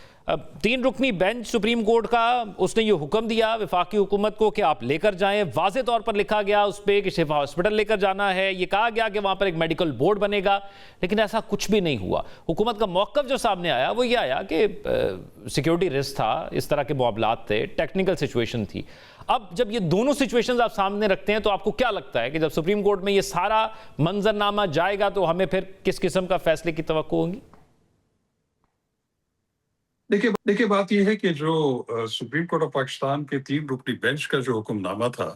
3 रुकनी बेंच सुप्रीम कोर्ट का, उसने ये हुक्म दिया वफाकी हुकूमत को कि आप लेकर जाएं, वाज़े तौर पर लिखा गया उस पर कि शिफा हॉस्पिटल लेकर जाना है, ये कहा गया कि वहाँ पर एक मेडिकल बोर्ड बनेगा, लेकिन ऐसा कुछ भी नहीं हुआ। हुकूमत का मौक़िफ़ जो सामने आया वो ये आया कि सिक्योरिटी रिस्क था, इस तरह के मामलात थे, टेक्निकल सिचुएशन थी। अब जब ये दोनों सिचुएशंस आप सामने रखते हैं तो आपको क्या लगता है कि जब सुप्रीम कोर्ट में ये सारा मंजरनामा जाएगा तो हमें फिर किस किस्म का फैसले की तवक्को होगी? देखिए बात यह है कि जो सुप्रीम कोर्ट ऑफ पाकिस्तान के 3 रुकनी बेंच का जो हुक्मनामा था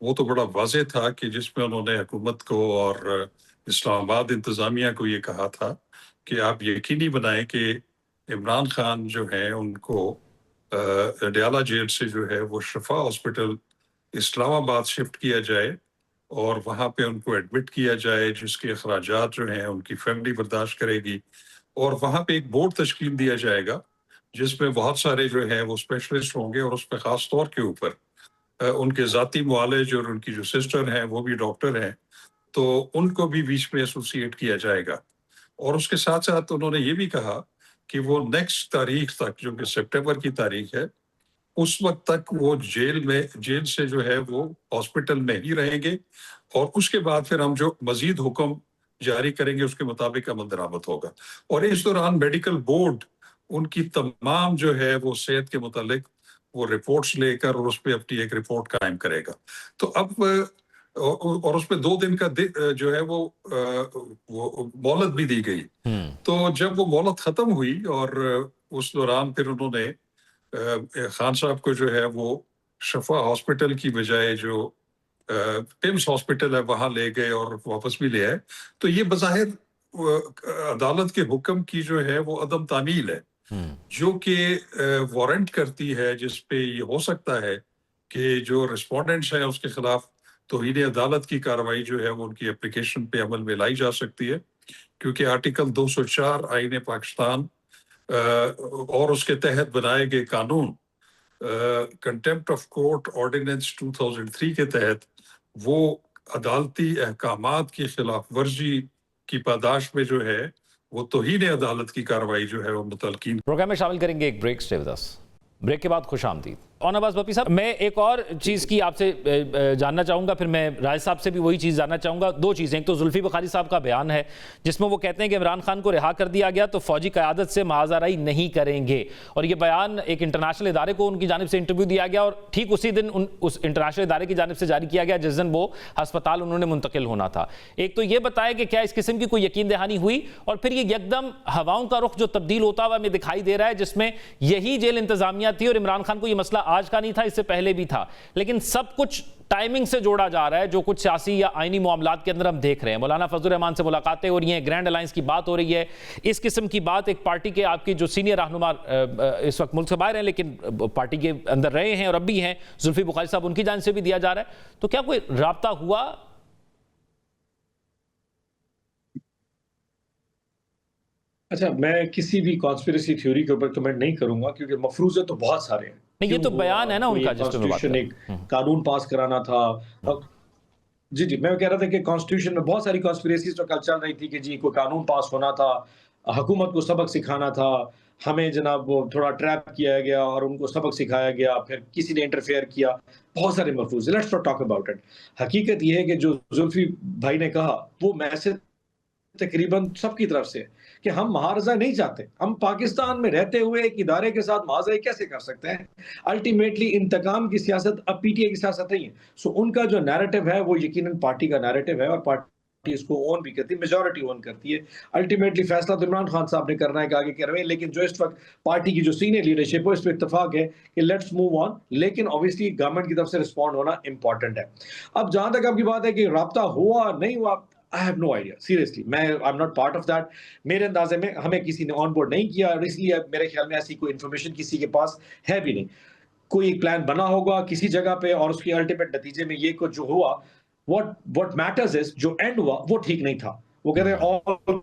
वो तो बड़ा वाज़ेह था कि जिसमें उन्होंने हुकूमत को और इस्लामाबाद इंतजामिया को ये कहा था कि आप यकीनी बनाएं कि इमरान खान जो है उनको अडयाला जेल से जो है वो शिफा हॉस्पिटल इस्लामाबाद शिफ्ट किया जाए और वहाँ पे उनको एडमिट किया जाए, जिसके अखराजात जो हैं उनकी फैमिली बर्दाश्त करेगी। और वहाँ पे एक बोर्ड तश्कील दिया जाएगा जिसमें बहुत सारे जो है वो स्पेशलिस्ट होंगे और उस पर ख़ास तौर के ऊपर उनके ज़ाती मुआलिज और उनकी जो सिस्टर हैं वो भी डॉक्टर हैं, तो उनको भी बीच में एसोसिएट किया जाएगा। और उसके साथ साथ उन्होंने ये भी कहा कि वो नेक्स्ट तारीख तक, जो कि सितंबर की तारीख है, उस वक्त तक वो जेल से जो है वो हॉस्पिटल में ही रहेंगे और उसके बाद फिर हम जो मजीद हुक्म जारी करेंगे उसके मुताबिक अमल दरामद होगा। और इस दौरान मेडिकल बोर्ड उनकी तमाम जो है वो सेहत के मुतालिक वो रिपोर्ट्स लेकर और उस पर अपनी एक रिपोर्ट कायम करेगा। तो अब और उसमें 2 दिन का जो है वो मोहलत भी दी गई। तो जब वो मोहलत खत्म हुई और उस दौरान फिर उन्होंने खान साहब को जो है वो शफा हॉस्पिटल की बजाय जो टिम्स हॉस्पिटल है वहां ले गए और वापस भी ले आए। तो ये बज़ाहिर अदालत के हुक्म की जो है वो अदम तामील है, जो कि वारंट करती है, जिस पे ये हो सकता है कि जो रिस्पोंडेंट्स हैं उसके खिलाफ तौहीन अदालत की कार्रवाई जो है वो उनकी एप्लीकेशन पे अमल में लाई जा सकती है, क्योंकि आर्टिकल 204 आईन पाकिस्तान और उसके तहत बनाए गए कानून कंटेम्प्ट ऑफ कोर्ट ऑर्डिनेंस 2003 के तहत वो अदालती अहकामात की खिलाफ वर्जी की पादाश में जो है वो तौहीन अदालत की कार्रवाई जो है वो मुतलकीन। प्रोग्राम में शामिल करेंगे एक break. Stay with us. Break के बाद खुशामदीद। और नवाज बप्पी साहब, मैं एक और चीज़ की आपसे जानना चाहूँगा, फिर मैं राय साहब से भी वही चीज़ जानना चाहूँगा। 2 चीज़ें, एक तो जुल्फी बुखारी साहब का बयान है जिसमें वो कहते हैं कि इमरान खान को रिहा कर दिया गया तो फ़ौजी क़यादत से मुआज़राई नहीं करेंगे, और ये बयान एक इंटरनेशनल इदारे को उनकी जानिब से इंटरव्यू दिया गया और ठीक उसी दिन उस इंटरनेशनल इदारे की जानिब से जारी किया गया जिस दिन वो अस्पताल उन्होंने मुंतकिल होना था। एक तो ये बताया कि क्या इस किस्म की कोई यकीन दहानी हुई, और फिर ये यकदम हवाओं का रुख जो तब्दील होता हुआ हमें दिखाई दे रहा है, जिसमें यही जेल इंतजामिया थी और इमरान खान को ये मसला आज का नहीं था, इससे पहले भी था, लेकिन सब कुछ टाइमिंग से जोड़ा जा रहा है, जो कुछ सियासी या आईनी मामलात के अंदर हम देख रहे हैं। मौलाना फजलुर रहमान से मुलाकातें हो रही हैं, ग्रैंड अलायंस की बात हो रही है, इस किस्म की बात एक पार्टी के आपकी जो सीनियर रहनुमा इस वक्त मुल्क से बाहर हैं लेकिन पार्टी के अंदर रहे हैं और अब भी हैं, जुल्फी बुखारी साहब, उनकी जानिब से भी दिया जा रहा है। तो क्या कोई राब्ता हुआ? अच्छा, मैं किसी भी कॉन्स्पिरेसी थ्योरी के ऊपर कमेंट नहीं करूंगा क्योंकि मफरूज़े तो बहुत सारे हैं। नहीं, ये तो बयान है ना उनका, कॉन्स्टिट्यूशन एक कानून पास कराना था। जी जी, मैं कह रहा था कि कॉन्स्टिट्यूशन में बहुत सारी कॉन्स्पिरेसीज तो कल चल रही थी कि जी कोई कानून पास होना था, हुकूमत को सबक सिखाना था, हमें जनाब वो थोड़ा ट्रैप किया गया और उनको सबक सिखाया गया, फिर किसी ने इंटरफेयर किया, बहुत सारे मफरूज़। Let's not talk about it. हकीकत ये है कि जो जुल्फी भाई ने कहा वो मैसेज तकरीबन सबकी तरफ से कि हम महारजा नहीं चाहते, हम पाकिस्तान में रहते हुए एक इदारे के साथ महारजा कैसे कर सकते हैं। अल्टीमेटली इंतकाम की सियासत अब पीटीआई की सियासत नहीं है। सो उनका जो नैरेटिव है वो यकीनन पार्टी का नैरेटिव है और पार्टी इसको ओन भी करती है, मेजॉरिटी ओन करती है। अल्टीमेटली फैसला तो इमरान खान साहब ने करना है कि आगे क्या रहे, लेकिन जो इस वक्त पार्टी की जो सीनियर लीडरशिप है इस पर इत्तेफाक है कि लेट्स मूव ऑन, लेकिन ऑब्वियसली गवर्नमेंट की तरफ से रिस्पॉन्ड होना इंपॉर्टेंट है। अब जहां तक आपकी बात है कि राब्ता हुआ नहीं हुआ, I have no idea, seriously. I'm not part of that. मेरे अंदाजे में हमें किसी ने ऑन बोर्ड नहीं किया और इसलिए मेरे ख्याल में ऐसी कोई इन्फॉर्मेशन किसी के पास है भी नहीं। कोई एक प्लान बना होगा किसी जगह पे और उसके अल्टीमेट नतीजे में ये कुछ जो हुआ, what matters is जो एंड हुआ वो ठीक नहीं था। वो कहते हैं all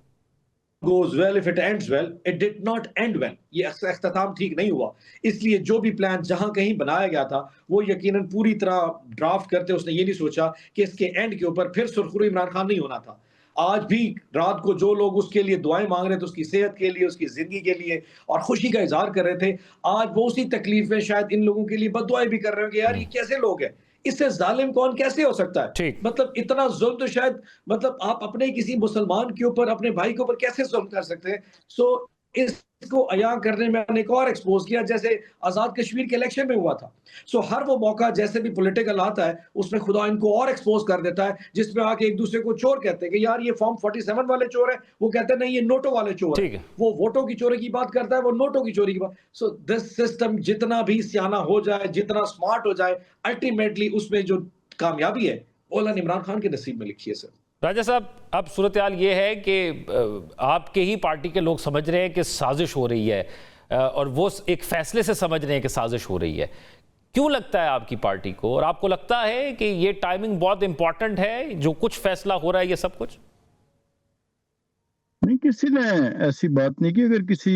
goes well if it ends well, it did not end well. ये अख्ताम ठीक नहीं हुआ, इसलिए जो भी प्लान जहां कहीं बनाया गया था वो यकीनन पूरी तरह ड्राफ्ट करते उसने ये नहीं सोचा कि इसके एंड के ऊपर फिर सुरखरू इमरान खान नहीं होना था। आज भी रात को जो लोग उसके लिए दुआएं मांग रहे थे, उसकी सेहत के लिए, उसकी जिंदगी के लिए और खुशी का इजहार कर रहे थे, आज वो उसी तकलीफ में शायद इन लोगों के लिए बददुआएं भी कर रहे हो कि यार ये कैसे लोग हैं, इससे जालिम कौन कैसे हो सकता है। मतलब इतना जुल्म तो शायद, मतलब आप अपने किसी मुसलमान के ऊपर, अपने भाई के ऊपर कैसे जुल्म कर सकते हैं। सो इसको अयां करने में मैंने एक और एक्सपोज किया जैसे आजाद कश्मीर के इलेक्शन में हुआ था। सो हर वो मौका जैसे भी पॉलिटिकल आता है उसमें खुदा इनको और एक्सपोज कर देता है, जिसमें आके एक दूसरे को चोर कहते हैं कि यार ये फॉर्म 47 वाले चोर है, वो कहते हैं नहीं ये नोटों वाले चोर है। वो वोटों की चोरी की बात करता है, वो नोटों की चोरी की बात। सो दिस सिस्टम जितना भी सियाना हो जाए, जितना स्मार्ट हो जाए, अल्टीमेटली उसमें जो कामयाबी है वो अल्लाह ने इमरान खान के नसीब में लिखी है सर। राजा साहब, अब सूरत हाल ये है कि आपके ही पार्टी के लोग समझ रहे हैं कि साजिश हो रही है, और वो एक फैसले से समझ रहे हैं कि साजिश हो रही है। क्यों लगता है आपकी पार्टी को, और आपको लगता है कि ये टाइमिंग बहुत इंपॉर्टेंट है, जो कुछ फैसला हो रहा है ये सब कुछ? नहीं, किसी ने ऐसी बात नहीं की। अगर किसी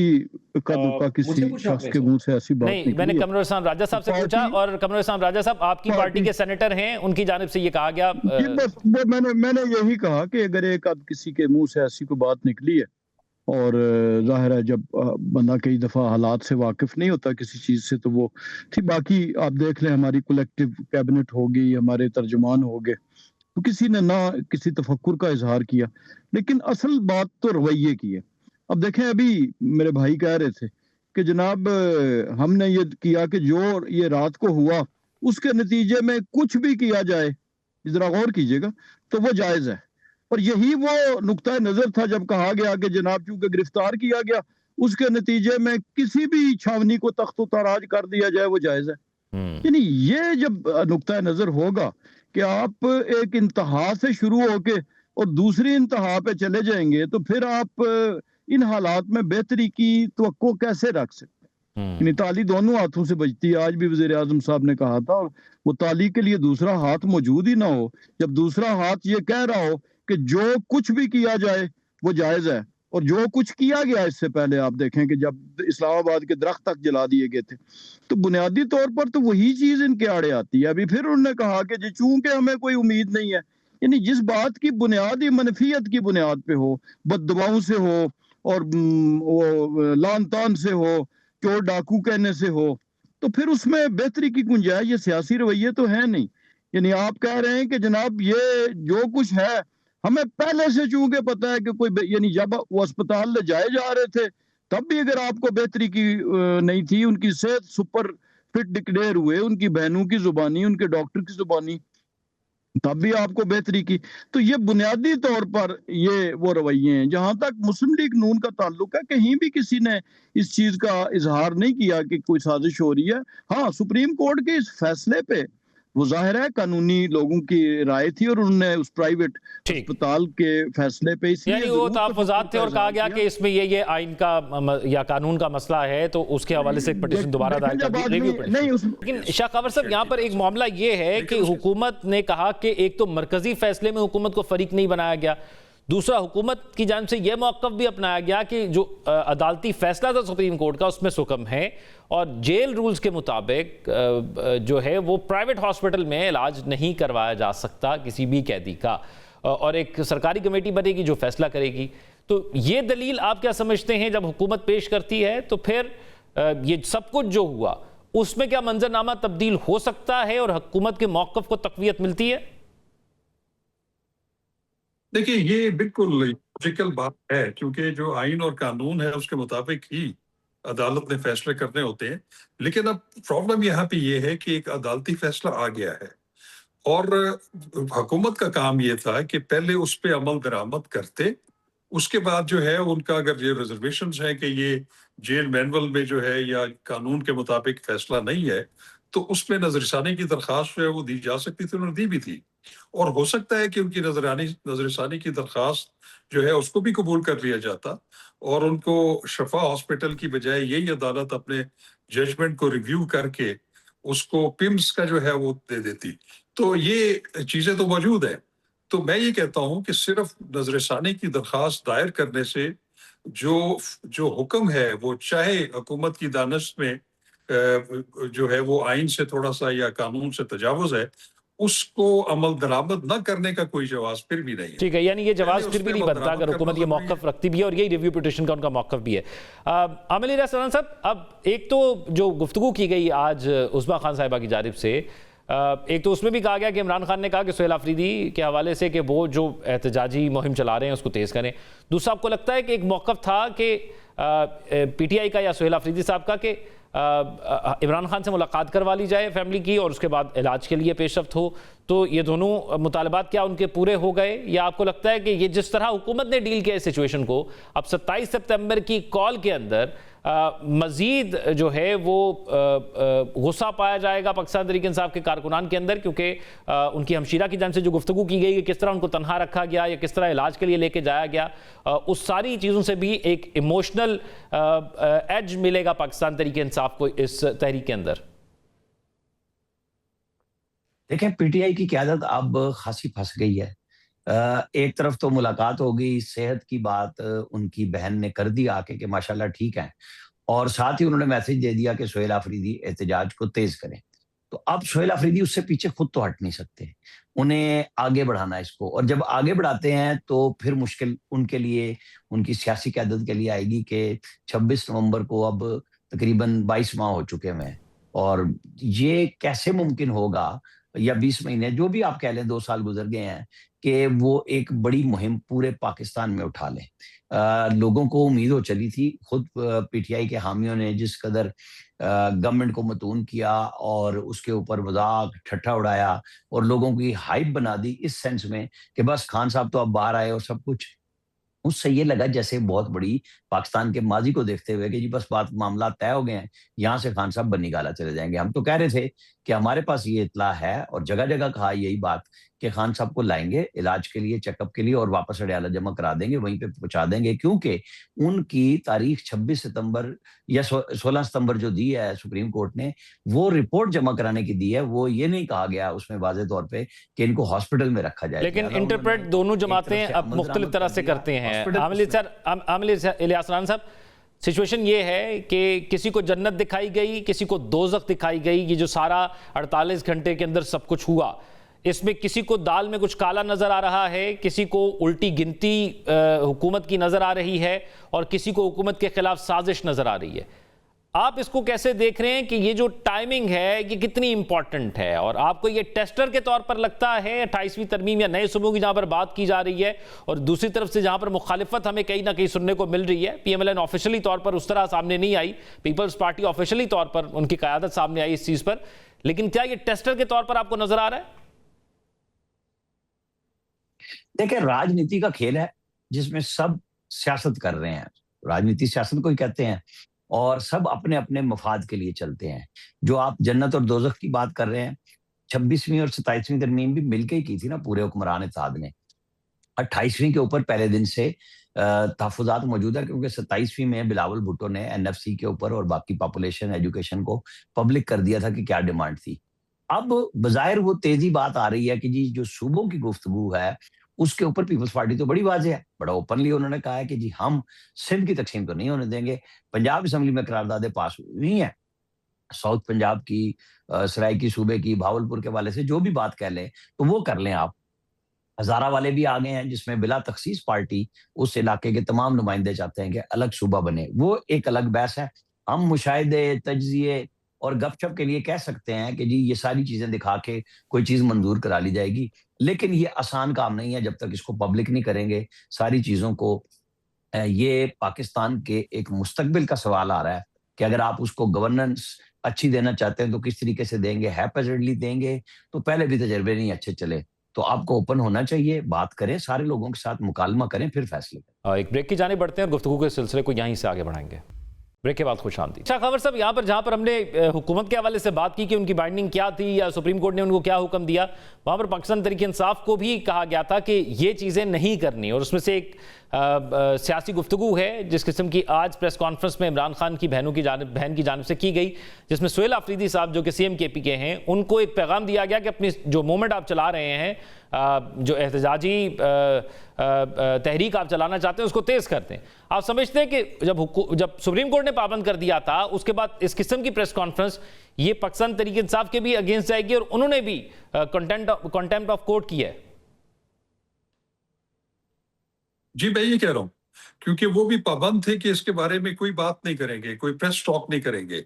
का दुक्का किसी शख्स के मुंह से ऐसी बात नहीं, मैंने कमरुल इस्लाम राजा साहब से पूछा, और कमरुल इस्लाम राजा साहब आपकी पार्टी के सेनेटर हैं, उनकी जानिब से ये कहा गया। बस मैंने यही कहा कि अगर एक आध किसी के मुंह से ऐसी कोई बात निकली है, और जाहिर है जब बंदा कई दफा हालात से वाकिफ नहीं होता किसी चीज से, तो वो ठीक। बाकी आप देख लें, हमारी कलेक्टिव कैबिनेट होगी, हमारे तर्जुमान हो गए, तो किसी ने ना किसी तफक्कुर का इजहार किया, लेकिन असल बात तो रवैये की है। अब देखें, अभी मेरे भाई कह रहे थे कि जनाब हमने ये किया कि जो ये रात को हुआ उसके नतीजे में कुछ भी किया जाए, जरा गौर कीजिएगा, तो वो जायज है। और यही वो नुक्ता नजर था जब कहा गया कि जनाब चूंकि गिरफ्तार किया गया, उसके नतीजे में किसी भी छावनी को तख्त ताराज कर दिया जाए, वो जायज है। यानी ये जब नुक्ता नजर होगा कि आप एक इंतहा से शुरू होके और दूसरी इंतहा पे चले जाएंगे, तो फिर आप इन हालात में बेहतरी की तवक्को कैसे रख सकते हैं? यानी ताली दोनों हाथों से बजती है। आज भी वज़ीर आज़म साहब ने कहा था, और वो ताली के लिए दूसरा हाथ मौजूद ही ना हो, जब दूसरा हाथ ये कह रहा हो कि जो कुछ भी किया जाए वो जायज है। और जो कुछ किया गया इससे पहले आप देखें कि जब इस्लामाबाद के दरख्त तक जला दिए गए थे, तो बुनियादी तौर पर तो वही चीज इनके आड़े आती है। अभी फिर उन्होंने कहा कि जी चूंकि हमें कोई उम्मीद नहीं है, यानी जिस बात की बुनियाद ही मनफियत की बुनियाद पे हो, बददुआओं से हो, और वो लान तान से हो, चोर डाकू कहने से हो, तो फिर उसमें बेहतरी की गुंजाइश, ये सियासी रवैये तो है नहीं। यानी आप कह रहे हैं कि जनाब ये जो कुछ है हमें पहले से चूंकि पता है कि कोई, यानी जब वो अस्पताल ले जाए जा रहे थे तब भी अगर आपको बेहतरी की नहीं थी, उनकी सेहत सुपर फिट डिक्लेयर हुए, उनकी बहनों की जुबानी, उनके डॉक्टर की जुबानी, तब भी आपको बेहतरी की। तो ये बुनियादी तौर पर ये वो रवैये हैं। जहां तक मुस्लिम लीग नून का ताल्लुक है, कहीं भी किसी ने इस चीज का इजहार नहीं किया कि कोई साजिश हो रही है। हाँ, सुप्रीम कोर्ट के इस फैसले पे वो जाहिर है कानूनी लोगों की राय थी, और उन्होंने उस प्राइवेट अस्पताल के फैसले पे यानी वो तहफ़्फ़ुज़ात थे, और कहा गया कि इसमें ये आइन का या कानून का मसला है, तो उसके हवाले से एक पिटीशन दोबारा दायर कर दी, रिव्यू पिटीशन। लेकिन शाह कावर साहब, यहाँ पर एक मामला ये है कि हुकूमत ने कहा कि एक तो मरकजी फैसले में हुकूमत को फरीक नहीं बनाया गया, दूसरा हुकूमत की जानिब से यह मौक़िफ़ भी अपनाया गया कि जो अदालती फैसला था सुप्रीम कोर्ट का, उसमें सुकम है, और जेल रूल्स के मुताबिक जो है वो प्राइवेट हॉस्पिटल में इलाज नहीं करवाया जा सकता किसी भी कैदी का, और एक सरकारी कमेटी बनेगी जो फैसला करेगी। तो ये दलील आप क्या समझते हैं जब हुकूमत पेश करती है, तो फिर ये सब कुछ जो हुआ उसमें क्या मंजरनामा तब्दील हो सकता है और हुकूमत के मौक़िफ़ को तक़वियत मिलती है? देखिए, ये बिल्कुल लॉजिकल बात है, क्योंकि जो आइन और कानून है उसके मुताबिक ही अदालत ने फैसले करने होते हैं। लेकिन अब प्रॉब्लम यहाँ पे ये है कि एक अदालती फैसला आ गया है, और हुकूमत का काम ये था कि पहले उस पे अमल दरामद करते, उसके बाद जो है उनका अगर ये रिजर्वेशंस है कि ये जेल मैनुअल में जो है या कानून के मुताबिक फैसला नहीं है, तो उसमें नजरसानी की दरख्वास्त जो है वो दी जा सकती थी, उन्होंने दी भी थी। और हो सकता है कि उनकी नजरसानी की दरख्वास्त जो है उसको भी कबूल कर लिया जाता, और उनको शफा हॉस्पिटल की बजाय यही अदालत अपने जजमेंट को रिव्यू करके उसको पिम्स का जो है वो दे देती। तो ये चीजें तो मौजूद है। तो मैं ये कहता हूं कि सिर्फ नजरसानी की दरख्वास्त दायर करने से जो हुक्म है वो चाहे हुकूमत की दानिश में जो है वो आइन से थोड़ा सा या कानून से तजावुज है, उसको अमल दरामद न करने का कोई जवाब फिर भी नहीं है। ठीक है, यानी ये जवाब फिर भी नहीं बनता अगर हुकूमत ये मौक़िफ़ रखती भी है, और यही रिव्यू पिटीशन का उनका मौक़िफ़ भी है। आमिर रसलान साहब, अब एक तो जो गुफ्तगू की गई आज उस्मा खान साहिबा की जानिब से, एक तो उसमें भी कहा गया कि इमरान खान ने कहा कि सुहेल आफरीदी के हवाले से कि वो जो एहतजाजी मुहिम चला रहे हैं उसको तेज़ करें। दूसरा, आपको लगता है कि एक मौक़िफ़ था कि PTI का या सुहेल आफरीदी साहब का कि इमरान खान से मुलाकात करवा ली जाए फैमिली की, और उसके बाद इलाज के लिए पेशरफ्त हो, तो ये दोनों मुतालबात क्या उनके पूरे हो गए? या आपको लगता है कि ये जिस तरह हुकूमत ने डील किया इस सिचुएशन को, अब 27 सितंबर की कॉल के अंदर मजीद जो है वो गुस्सा पाया जाएगा पाकिस्तान तहरीक इंसाफ के कारकुनान के अंदर, क्योंकि उनकी हमशीरा की जानिब से जो गुफ्तगू की गई है, किस तरह उनको तनहा रखा गया या किस तरह इलाज के लिए लेके जाया गया, उस सारी चीज़ों से भी एक इमोशनल एज मिलेगा पाकिस्तान तहरीक इंसाफ को इस तहरीक के अंदर। देखें, पीटीआई की क़यादत अब खासी फंस गई है। एक तरफ तो मुलाकात हो गई, सेहत की बात उनकी बहन ने कर दी आके कि माशाल्लाह ठीक है, और साथ ही उन्होंने मैसेज दे दिया कि सोहेल आफरीदी एहतजाज को तेज करें। तो अब सोहेल आफरीदी उससे पीछे खुद तो हट नहीं सकते, उन्हें आगे बढ़ाना है इसको, और जब आगे बढ़ाते हैं तो फिर मुश्किल उनके लिए, उनकी सियासी क़यादत के लिए आएगी कि 26 नवंबर को अब तकरीबन 22 माह हो चुके हैं, और ये कैसे मुमकिन होगा, या 20 महीने जो भी आप कह लें, 2 साल गुजर गए हैं, कि वो एक बड़ी मुहिम पूरे पाकिस्तान में उठा लें। लोगों को उम्मीद हो चली थी, खुद पीटीआई के हामियों ने जिस कदर गवर्नमेंट को मतून किया और उसके ऊपर मजाक ठट्ठा उड़ाया और लोगों की हाइप बना दी इस सेंस में कि बस खान साहब तो अब बाहर आए और सब कुछ, उससे ये लगा जैसे बहुत बड़ी पाकिस्तान के माजी को देखते हुए कि जी बस बात मामला तय हो गए हैं, यहाँ से खान साहब बनी गाला चले जाएंगे। हम तो कह रहे थे कि हमारे पास ये इतला है, और जगह जगह कहा यही बात कि खान साहब को लाएंगे इलाज के लिए, चेकअप के लिए, और वापस अडयाला जमा करा देंगे, वहीं पे पहुंचा देंगे, क्योंकि उनकी तारीख 26 सितंबर या 16 सितंबर जो दी है सुप्रीम कोर्ट ने, वो रिपोर्ट जमा कराने की दी है। वो ये नहीं कहा गया उसमें वाज़े तौर पे कि इनको हॉस्पिटल में रखा जाए। लेकिन इंटरप्रेट दोनों जमातें अब मुख्तलिफ तरह से करते हैं। आमिल इलियास राना साहब, सिचुएशन ये है कि किसी को जन्नत दिखाई गई, किसी को दोज़ख दिखाई गई। ये जो सारा 48 घंटे के अंदर सब कुछ हुआ, इसमें किसी को दाल में कुछ काला नजर आ रहा है, किसी को उल्टी गिनती हुकूमत की नजर आ रही है, और किसी को हुकूमत के खिलाफ साजिश नजर आ रही है। आप इसको कैसे देख रहे हैं कि ये जो टाइमिंग है ये कितनी इंपॉर्टेंट है, और आपको ये टेस्टर के तौर पर लगता है 28वीं तरमीम या नए सूबों की जहां पर बात की जा रही है, और दूसरी तरफ से जहां पर मुखालिफत हमें कहीं ना कहीं सुनने को मिल रही है, पीएमएलएन ऑफिशियली तौर पर उस तरह सामने नहीं आई, पीपल्स पार्टी ऑफिशियली तौर पर उनकी क़यादत सामने आई इस चीज पर, लेकिन क्या ये टेस्टर के तौर पर आपको नजर आ रहा है? देखिए, राजनीति का खेल है जिसमें सब सियासत कर रहे हैं, राजनीति सियासत को ही कहते हैं, और सब अपने अपने मफाद के लिए चलते हैं। जो आप जन्नत और दोज़ख की बात कर रहे हैं, 26वीं और 27वीं तरमीम भी मिलकर ही की थी ना पूरे हुक्मरान इत्तेहाद ने। 28वीं के ऊपर पहले दिन से तहफ़्फ़ुज़ात मौजूद है, क्योंकि 27वीं में बिलावल भुट्टो ने एनएफसी के ऊपर और बाकी पॉपुलेशन एजुकेशन को पब्लिक कर दिया था कि क्या डिमांड थी। अब बज़ाहिर वो तेजी बात आ रही है कि जी जो सूबों की गुफ्तगू है उसके ऊपर पीपल्स पार्टी तो बड़ी वाज़ेह है, बड़ा ओपनली उन्होंने कहा है कि जी हम सिंध की तकसीम तो नहीं होने देंगे। पंजाब असम्बली में करारदादें पास हुई हैं, साउथ पंजाब की, सराइकी सूबे की, भावलपुर के वाले से जो भी बात कह लें तो वो कर लें आप। हज़ारा वाले भी आ गए हैं जिसमें बिला तखसीस पार्टी उस इलाके के तमाम नुमाइंदे चाहते हैं कि अलग सूबा बने, वो एक अलग बहस है। हम मुशाहिदे, तज्ज़िये और गपशप के लिए कह सकते हैं कि जी ये सारी चीज़ें दिखा के कोई चीज़ मंजूर करा ली जाएगी, लेकिन ये आसान काम नहीं है जब तक इसको पब्लिक नहीं करेंगे सारी चीज़ों को। ये पाकिस्तान के एक मुस्तकबिल का सवाल आ रहा है कि अगर आप उसको गवर्नेंस अच्छी देना चाहते हैं तो किस तरीके से देंगे, हैपेजर्डली देंगे तो पहले भी तजर्बे नहीं अच्छे चले। तो आपको ओपन होना चाहिए, बात करें, सारे लोगों के साथ मुकालमा करें, फिर फैसले करें। एक ब्रेक की जाने बढ़ते हैं और गुफ्तगू के सिलसिले को यहीं से आगे बढ़ाएंगे। ब्रेक के बाद खुश आमदीद। अच्छा खबर साहब, यहाँ पर जहाँ पर हमने हुकूमत के हवाले से बात की कि उनकी बाइंडिंग क्या थी या सुप्रीम कोर्ट ने उनको क्या हुक्म दिया, वहाँ पर पाकिस्तान तहरीक इंसाफ को भी कहा गया था कि ये चीज़ें नहीं करनी, और उसमें से एक सियासी गुफ्तगू है जिस किस्म की आज प्रेस कॉन्फ्रेंस में इमरान खान की बहन की जानिब से की गई, जिसमें सोहेल आफरीदी साहब जो कि CMKP के हैं, उनको एक पैगाम दिया गया कि अपनी जो मूवमेंट आप चला रहे हैं, जो एहतजाजी तहरीक आप चलाना चाहते हैं, उसको तेज़ करते हैं। आप समझते हैं कि जब सुप्रीम कोर्ट ने पाबंद कर दिया था, उसके बाद इस किस्म की प्रेस कॉन्फ्रेंस ये पाकिस्तान तहरीक इंसाफ के भी अगेंस्ट जाएगी, और उन्होंने भी कंटेम्प्ट ऑफ कोर्ट किया है? जी, मैं ये कह रहा हूँ, क्योंकि वो भी पाबंद थे कि इसके बारे में कोई बात नहीं करेंगे, कोई प्रेस टॉक नहीं करेंगे,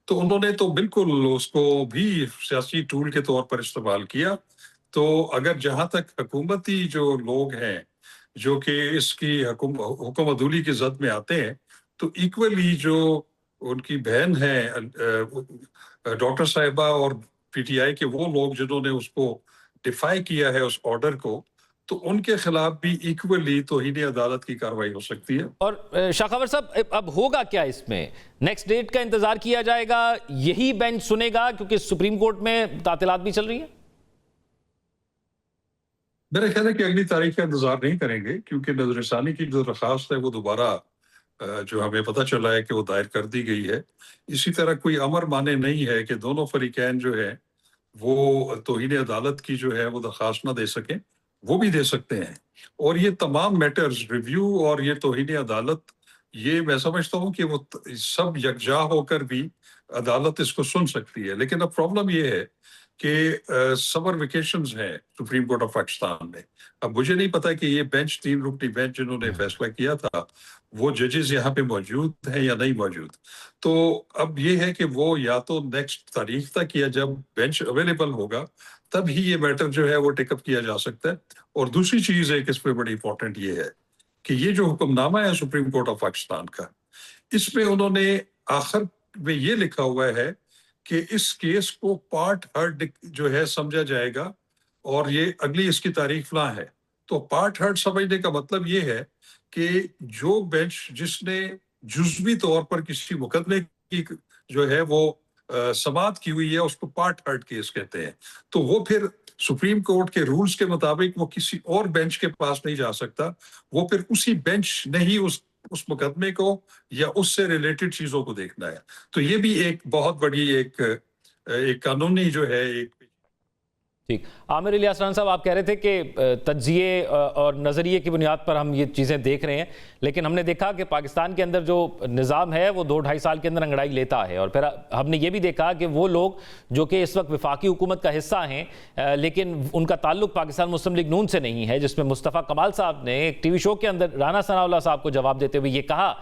तो उन्होंने तो बिल्कुल उसको भी सियासी टूल के तौर पर इस्तेमाल किया। तो अगर जहां तक हुकूमती जो लोग हैं जो कि इसकी हुक्म अदूली की जद में आते हैं, तो इक्वली जो उनकी बहन है डॉक्टर साहिबा और PTI के वो लोग जिन्होंने उसको डिफाई किया है उस ऑर्डर को, तो उनके खिलाफ भी इक्वली तौहीन अदालत की कार्रवाई हो सकती है। और शाखावर साहब, अब होगा क्या इसमें? नेक्स्ट डेट का इंतजार किया जाएगा, यही बेंच सुनेगा, क्योंकि सुप्रीम कोर्ट में तातीलात भी चल रही है? मेरा ख्याल है कि अगली तारीख का इंतजार नहीं करेंगे, क्योंकि नजरसानी की जो दरखास्त है वो दोबारा जो हमें पता चला है कि वो दायर कर दी गई है। इसी तरह कोई अमर माने नहीं है कि दोनों फरीकैन जो है वो तौहीन अदालत की जो है वो दरखास्त ना दे सकें, वो भी दे सकते हैं। और ये तमाम मैटर्स रिव्यू और ये तौहीन अदालत, ये मैं समझता हूँ कि वो सब यकजा होकर भी अदालत इसको सुन सकती है। लेकिन अब प्रॉब्लम ये है कि समर वेकेशंस हैं सुप्रीम कोर्ट ऑफ पाकिस्तान में। अब मुझे नहीं पता कि ये बेंच, 3 रुकनी बेंच जिन्होंने फैसला किया था, वो जजेस यहाँ पे मौजूद हैं या नहीं मौजूद। तो अब ये है कि वो या तो नेक्स्ट तारीख तक या जब बेंच अवेलेबल होगा तब ही ये मैटर जो है वो टेकअप किया जा सकता है। और दूसरी चीज एक इस पे बड़ी इंपॉर्टेंट ये है कि ये जो हुक्मनामा है सुप्रीम कोर्ट ऑफ पाकिस्तान का, इसमें उन्होंने आखिर में ये लिखा हुआ है कि इस केस को पार्ट हर्ड जो है समझा जाएगा और ये अगली इसकी तारीख फलां है। तो पार्ट हर्ड समझने का मतलब ये है कि जो बेंच जिसने जुज़वी तौर पर किसी मुकदमे की जो है वो समाअत की हुई है, उसको पार्ट हर्ड केस कहते हैं। तो वो फिर सुप्रीम कोर्ट के रूल्स के मुताबिक वो किसी और बेंच के पास नहीं जा सकता, वो फिर उसी बेंच ने ही उस मुकदमे को या उससे रिलेटेड चीजों को देखना है। तो ये भी एक बहुत बड़ी एक कानूनी जो है एक। ठीक, आमिर इलियास राना साहब, आप कह रहे थे कि तज्जिए और नज़रिए की बुनियाद पर हम ये चीज़ें देख रहे हैं, लेकिन हमने देखा कि पाकिस्तान के अंदर जो निज़ाम है वो 2-2.5 साल के अंदर अंगड़ाई लेता है। और फिर हमने ये भी देखा कि वो लोग जो कि इस वक्त वफाकी हुकूमत का हिस्सा हैं लेकिन उनका ताल्लुक पाकिस्तान मुस्लिम लीग नून से नहीं है, जिसमें मुस्तफ़ा कमाल साहब ने एक टीवी शो के अंदर राना सनाउल्लाह साहब को जवाब देते हुए ये कहा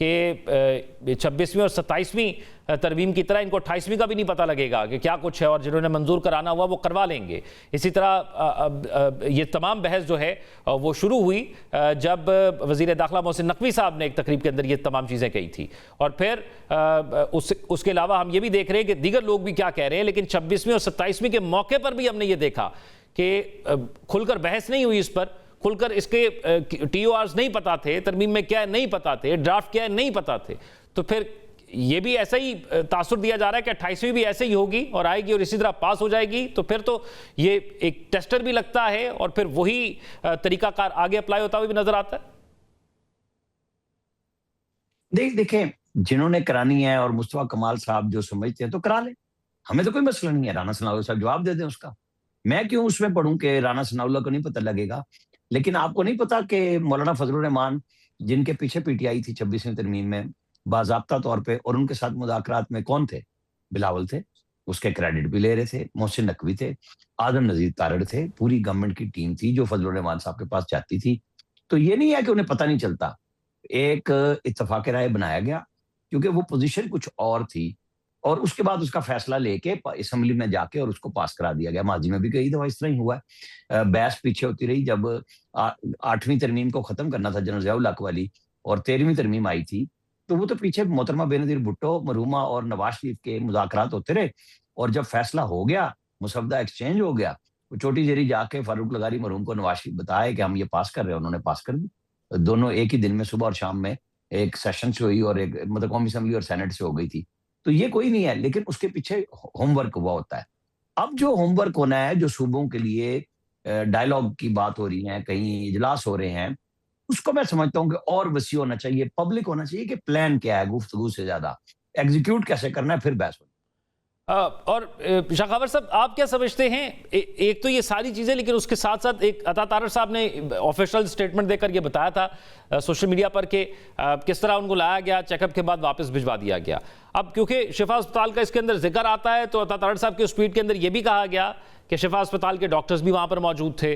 कि 26वीं और 27वीं तरमीम की तरह इनको 28वीं का भी नहीं पता लगेगा कि क्या कुछ है, और जिन्होंने मंजूर कराना हुआ वो करवा लेंगे। इसी तरह ये तमाम बहस जो है वो शुरू हुई जब वज़ीर दाखिला मोहसिन नकवी साहब ने एक तकरीब के अंदर ये तमाम चीज़ें कही थी। और फिर उसके अलावा हम ये भी देख रहे हैं कि दीगर लोग भी क्या कह रहे हैं, लेकिन 26वीं और 27वीं के मौके पर भी हमने ये देखा कि खुलकर बहस नहीं हुई, इस पर खुलकर इसके टीओआर्स नहीं पता थे, तरमीम में क्या है नहीं पता थे, ड्राफ्ट क्या है नहीं पता थे। तो फिर ये भी ऐसा ही तासुर दिया जा रहा है कि 28वीं भी ऐसे ही होगी और आएगी और इसी तरह पास हो जाएगी। तो फिर तो ये एक टेस्टर भी लगता है और फिर वही तरीकाकार आगे अप्लाई होता हुआ भी नजर आता है। देखें, जिन्होंने करानी है और मुस्तफा कमाल साहब जो समझते हैं तो करा ले, हमें तो कोई मसला नहीं है। राना सनाउल्लाह साहब जवाब दे दें उसका, मैं क्यों उसमें पढ़ूं कि राना सनाउल्लाह को नहीं पता लगेगा। लेकिन आपको नहीं पता कि मौलाना फजलुर रहमान जिनके पीछे पीटीआई थी 26वीं तरमीम में बाज़ाब्ता तौर पे, और उनके साथ मुज़ाकरात में कौन थे? बिलावल थे, उसके क्रेडिट भी ले रहे थे, मोहसिन नकवी थे, आदम नजीर तारड़ थे, पूरी गवर्नमेंट की टीम थी जो फजलुर रहमान साहब के पास जाती थी। तो ये नहीं है कि उन्हें पता नहीं चलता। एक इत्तफाक राय बनाया गया क्योंकि वो पोजीशन कुछ और थी, और उसके बाद उसका फैसला लेके असेंबली में जाके और उसको पास करा दिया गया। माजी में भी कई दफा इस तरह ही हुआ है। बहस पीछे होती रही, जब 8वीं तरमीम को खत्म करना था जनरल ज़ियाउल हक वाली और 13वीं तरमीम आई थी, तो वो तो पीछे मोहतरमा बेनज़ीर भुट्टो, मरहूमा और नवाज शरीफ के मुज़ाकरात होते रहे, और जब फैसला हो गया, मुसवदा एक्सचेंज हो गया, वो छोटी जेरी जाके फारूक लगारी मरहूम को नवाज शरीफ बताया कि हम ये पास कर रहे हैं, उन्होंने पास कर दी। दोनों एक ही दिन में सुबह और शाम में एक सेशन से हुई और एक मतलब कौमी असेंबली और सेनेट से हो गई थी। तो ये कोई नहीं है, लेकिन उसके पीछे होमवर्क हुआ होता है। अब जो होमवर्क होना है, जो सूबों के लिए डायलॉग की बात हो रही है, कहीं इजलास हो रहे हैं, उसको मैं समझता हूँ कि और वसी होना चाहिए, पब्लिक होना चाहिए कि प्लान क्या है, गुफ्तगू से ज्यादा एग्जीक्यूट कैसे करना है, फिर बहस हो। और शाखावर साहब, आप क्या समझते हैं? एक तो ये सारी चीज़ें, लेकिन उसके साथ साथ एक अता तारड़ साहब ने ऑफिशियल स्टेटमेंट देकर ये बताया था सोशल मीडिया पर कि किस तरह उनको लाया गया, चेकअप के बाद वापस भिजवा दिया गया। अब क्योंकि शिफा अस्पताल का इसके अंदर जिक्र आता है, तो अता तारड़ साहब के उस ट्वीट के अंदर ये भी कहा गया कि शिफा अस्पताल के डॉक्टर्स भी वहाँ पर मौजूद थे,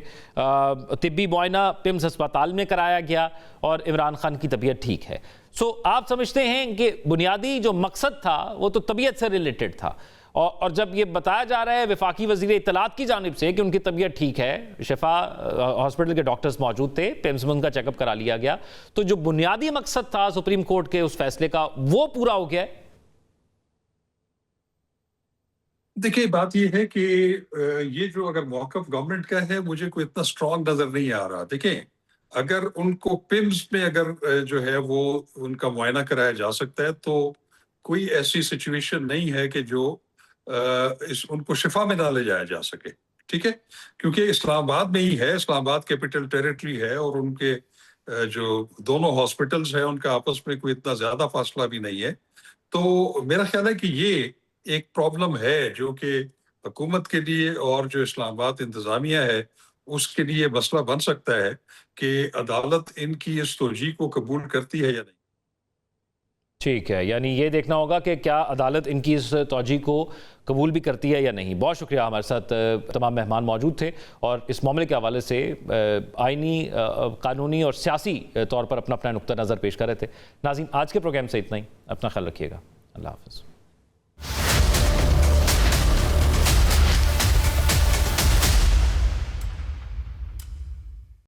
तिब्बी मुआयना पिम्स अस्पताल में कराया गया और इमरान खान की तबीयत ठीक है। सो आप समझते हैं कि बुनियादी जो मकसद था वो तो तबीयत से रिलेटेड था, और जब ये बताया जा रहा है वफाकी वज़ीर इत्तलात की जानिब से कि उनकी तबीयत ठीक है, शिफा हॉस्पिटल के डॉक्टर्स मौजूद थे, पिम्स में उनका चेकअप करा लिया गया, तो जो बुनियादी मकसद था सुप्रीम कोर्ट के उस फैसले का वो पूरा हो गया है। देखिए बात ये है कि ये जो अगर मौक़िफ़ गवर्नमेंट का है मुझे कोई इतना स्ट्रॉन्ग नज़र नहीं आ रहा। देखें, अगर उनको पिम्स में अगर जो है वो उनका मुआयना कराया जा सकता है तो कोई ऐसी सिचुएशन नहीं है कि जो इस उनको शिफा में ना ले जाया जा सके, ठीक है? क्योंकि इस्लामाबाद में ही है, इस्लामाबाद कैपिटल टेरिटरी है और उनके जो दोनों हॉस्पिटल्स हैं उनका आपस में कोई इतना ज़्यादा फ़ासला भी नहीं है। तो मेरा ख़्याल है कि ये एक प्रॉब्लम है जो कि हुकूमत के लिए और जो इस्लामाबाद इंतज़ामिया है, उसके लिए मसला बन सकता है कि अदालत इनकी इस तौजीह को कबूल करती है या नहीं। ठीक है, यानी ये देखना होगा कि क्या अदालत इनकी इस तौजीह को कबूल भी करती है या नहीं। बहुत शुक्रिया, हमारे साथ तमाम मेहमान मौजूद थे और इस मामले के हवाले से आइनी, कानूनी और सियासी तौर पर अपना अपना नुक्ता नज़र पेश कर रहे थे। नाज़रीन, आज के प्रोग्राम से इतना ही। अपना ख्याल रखिएगा। अल्लाह हाफ़िज़।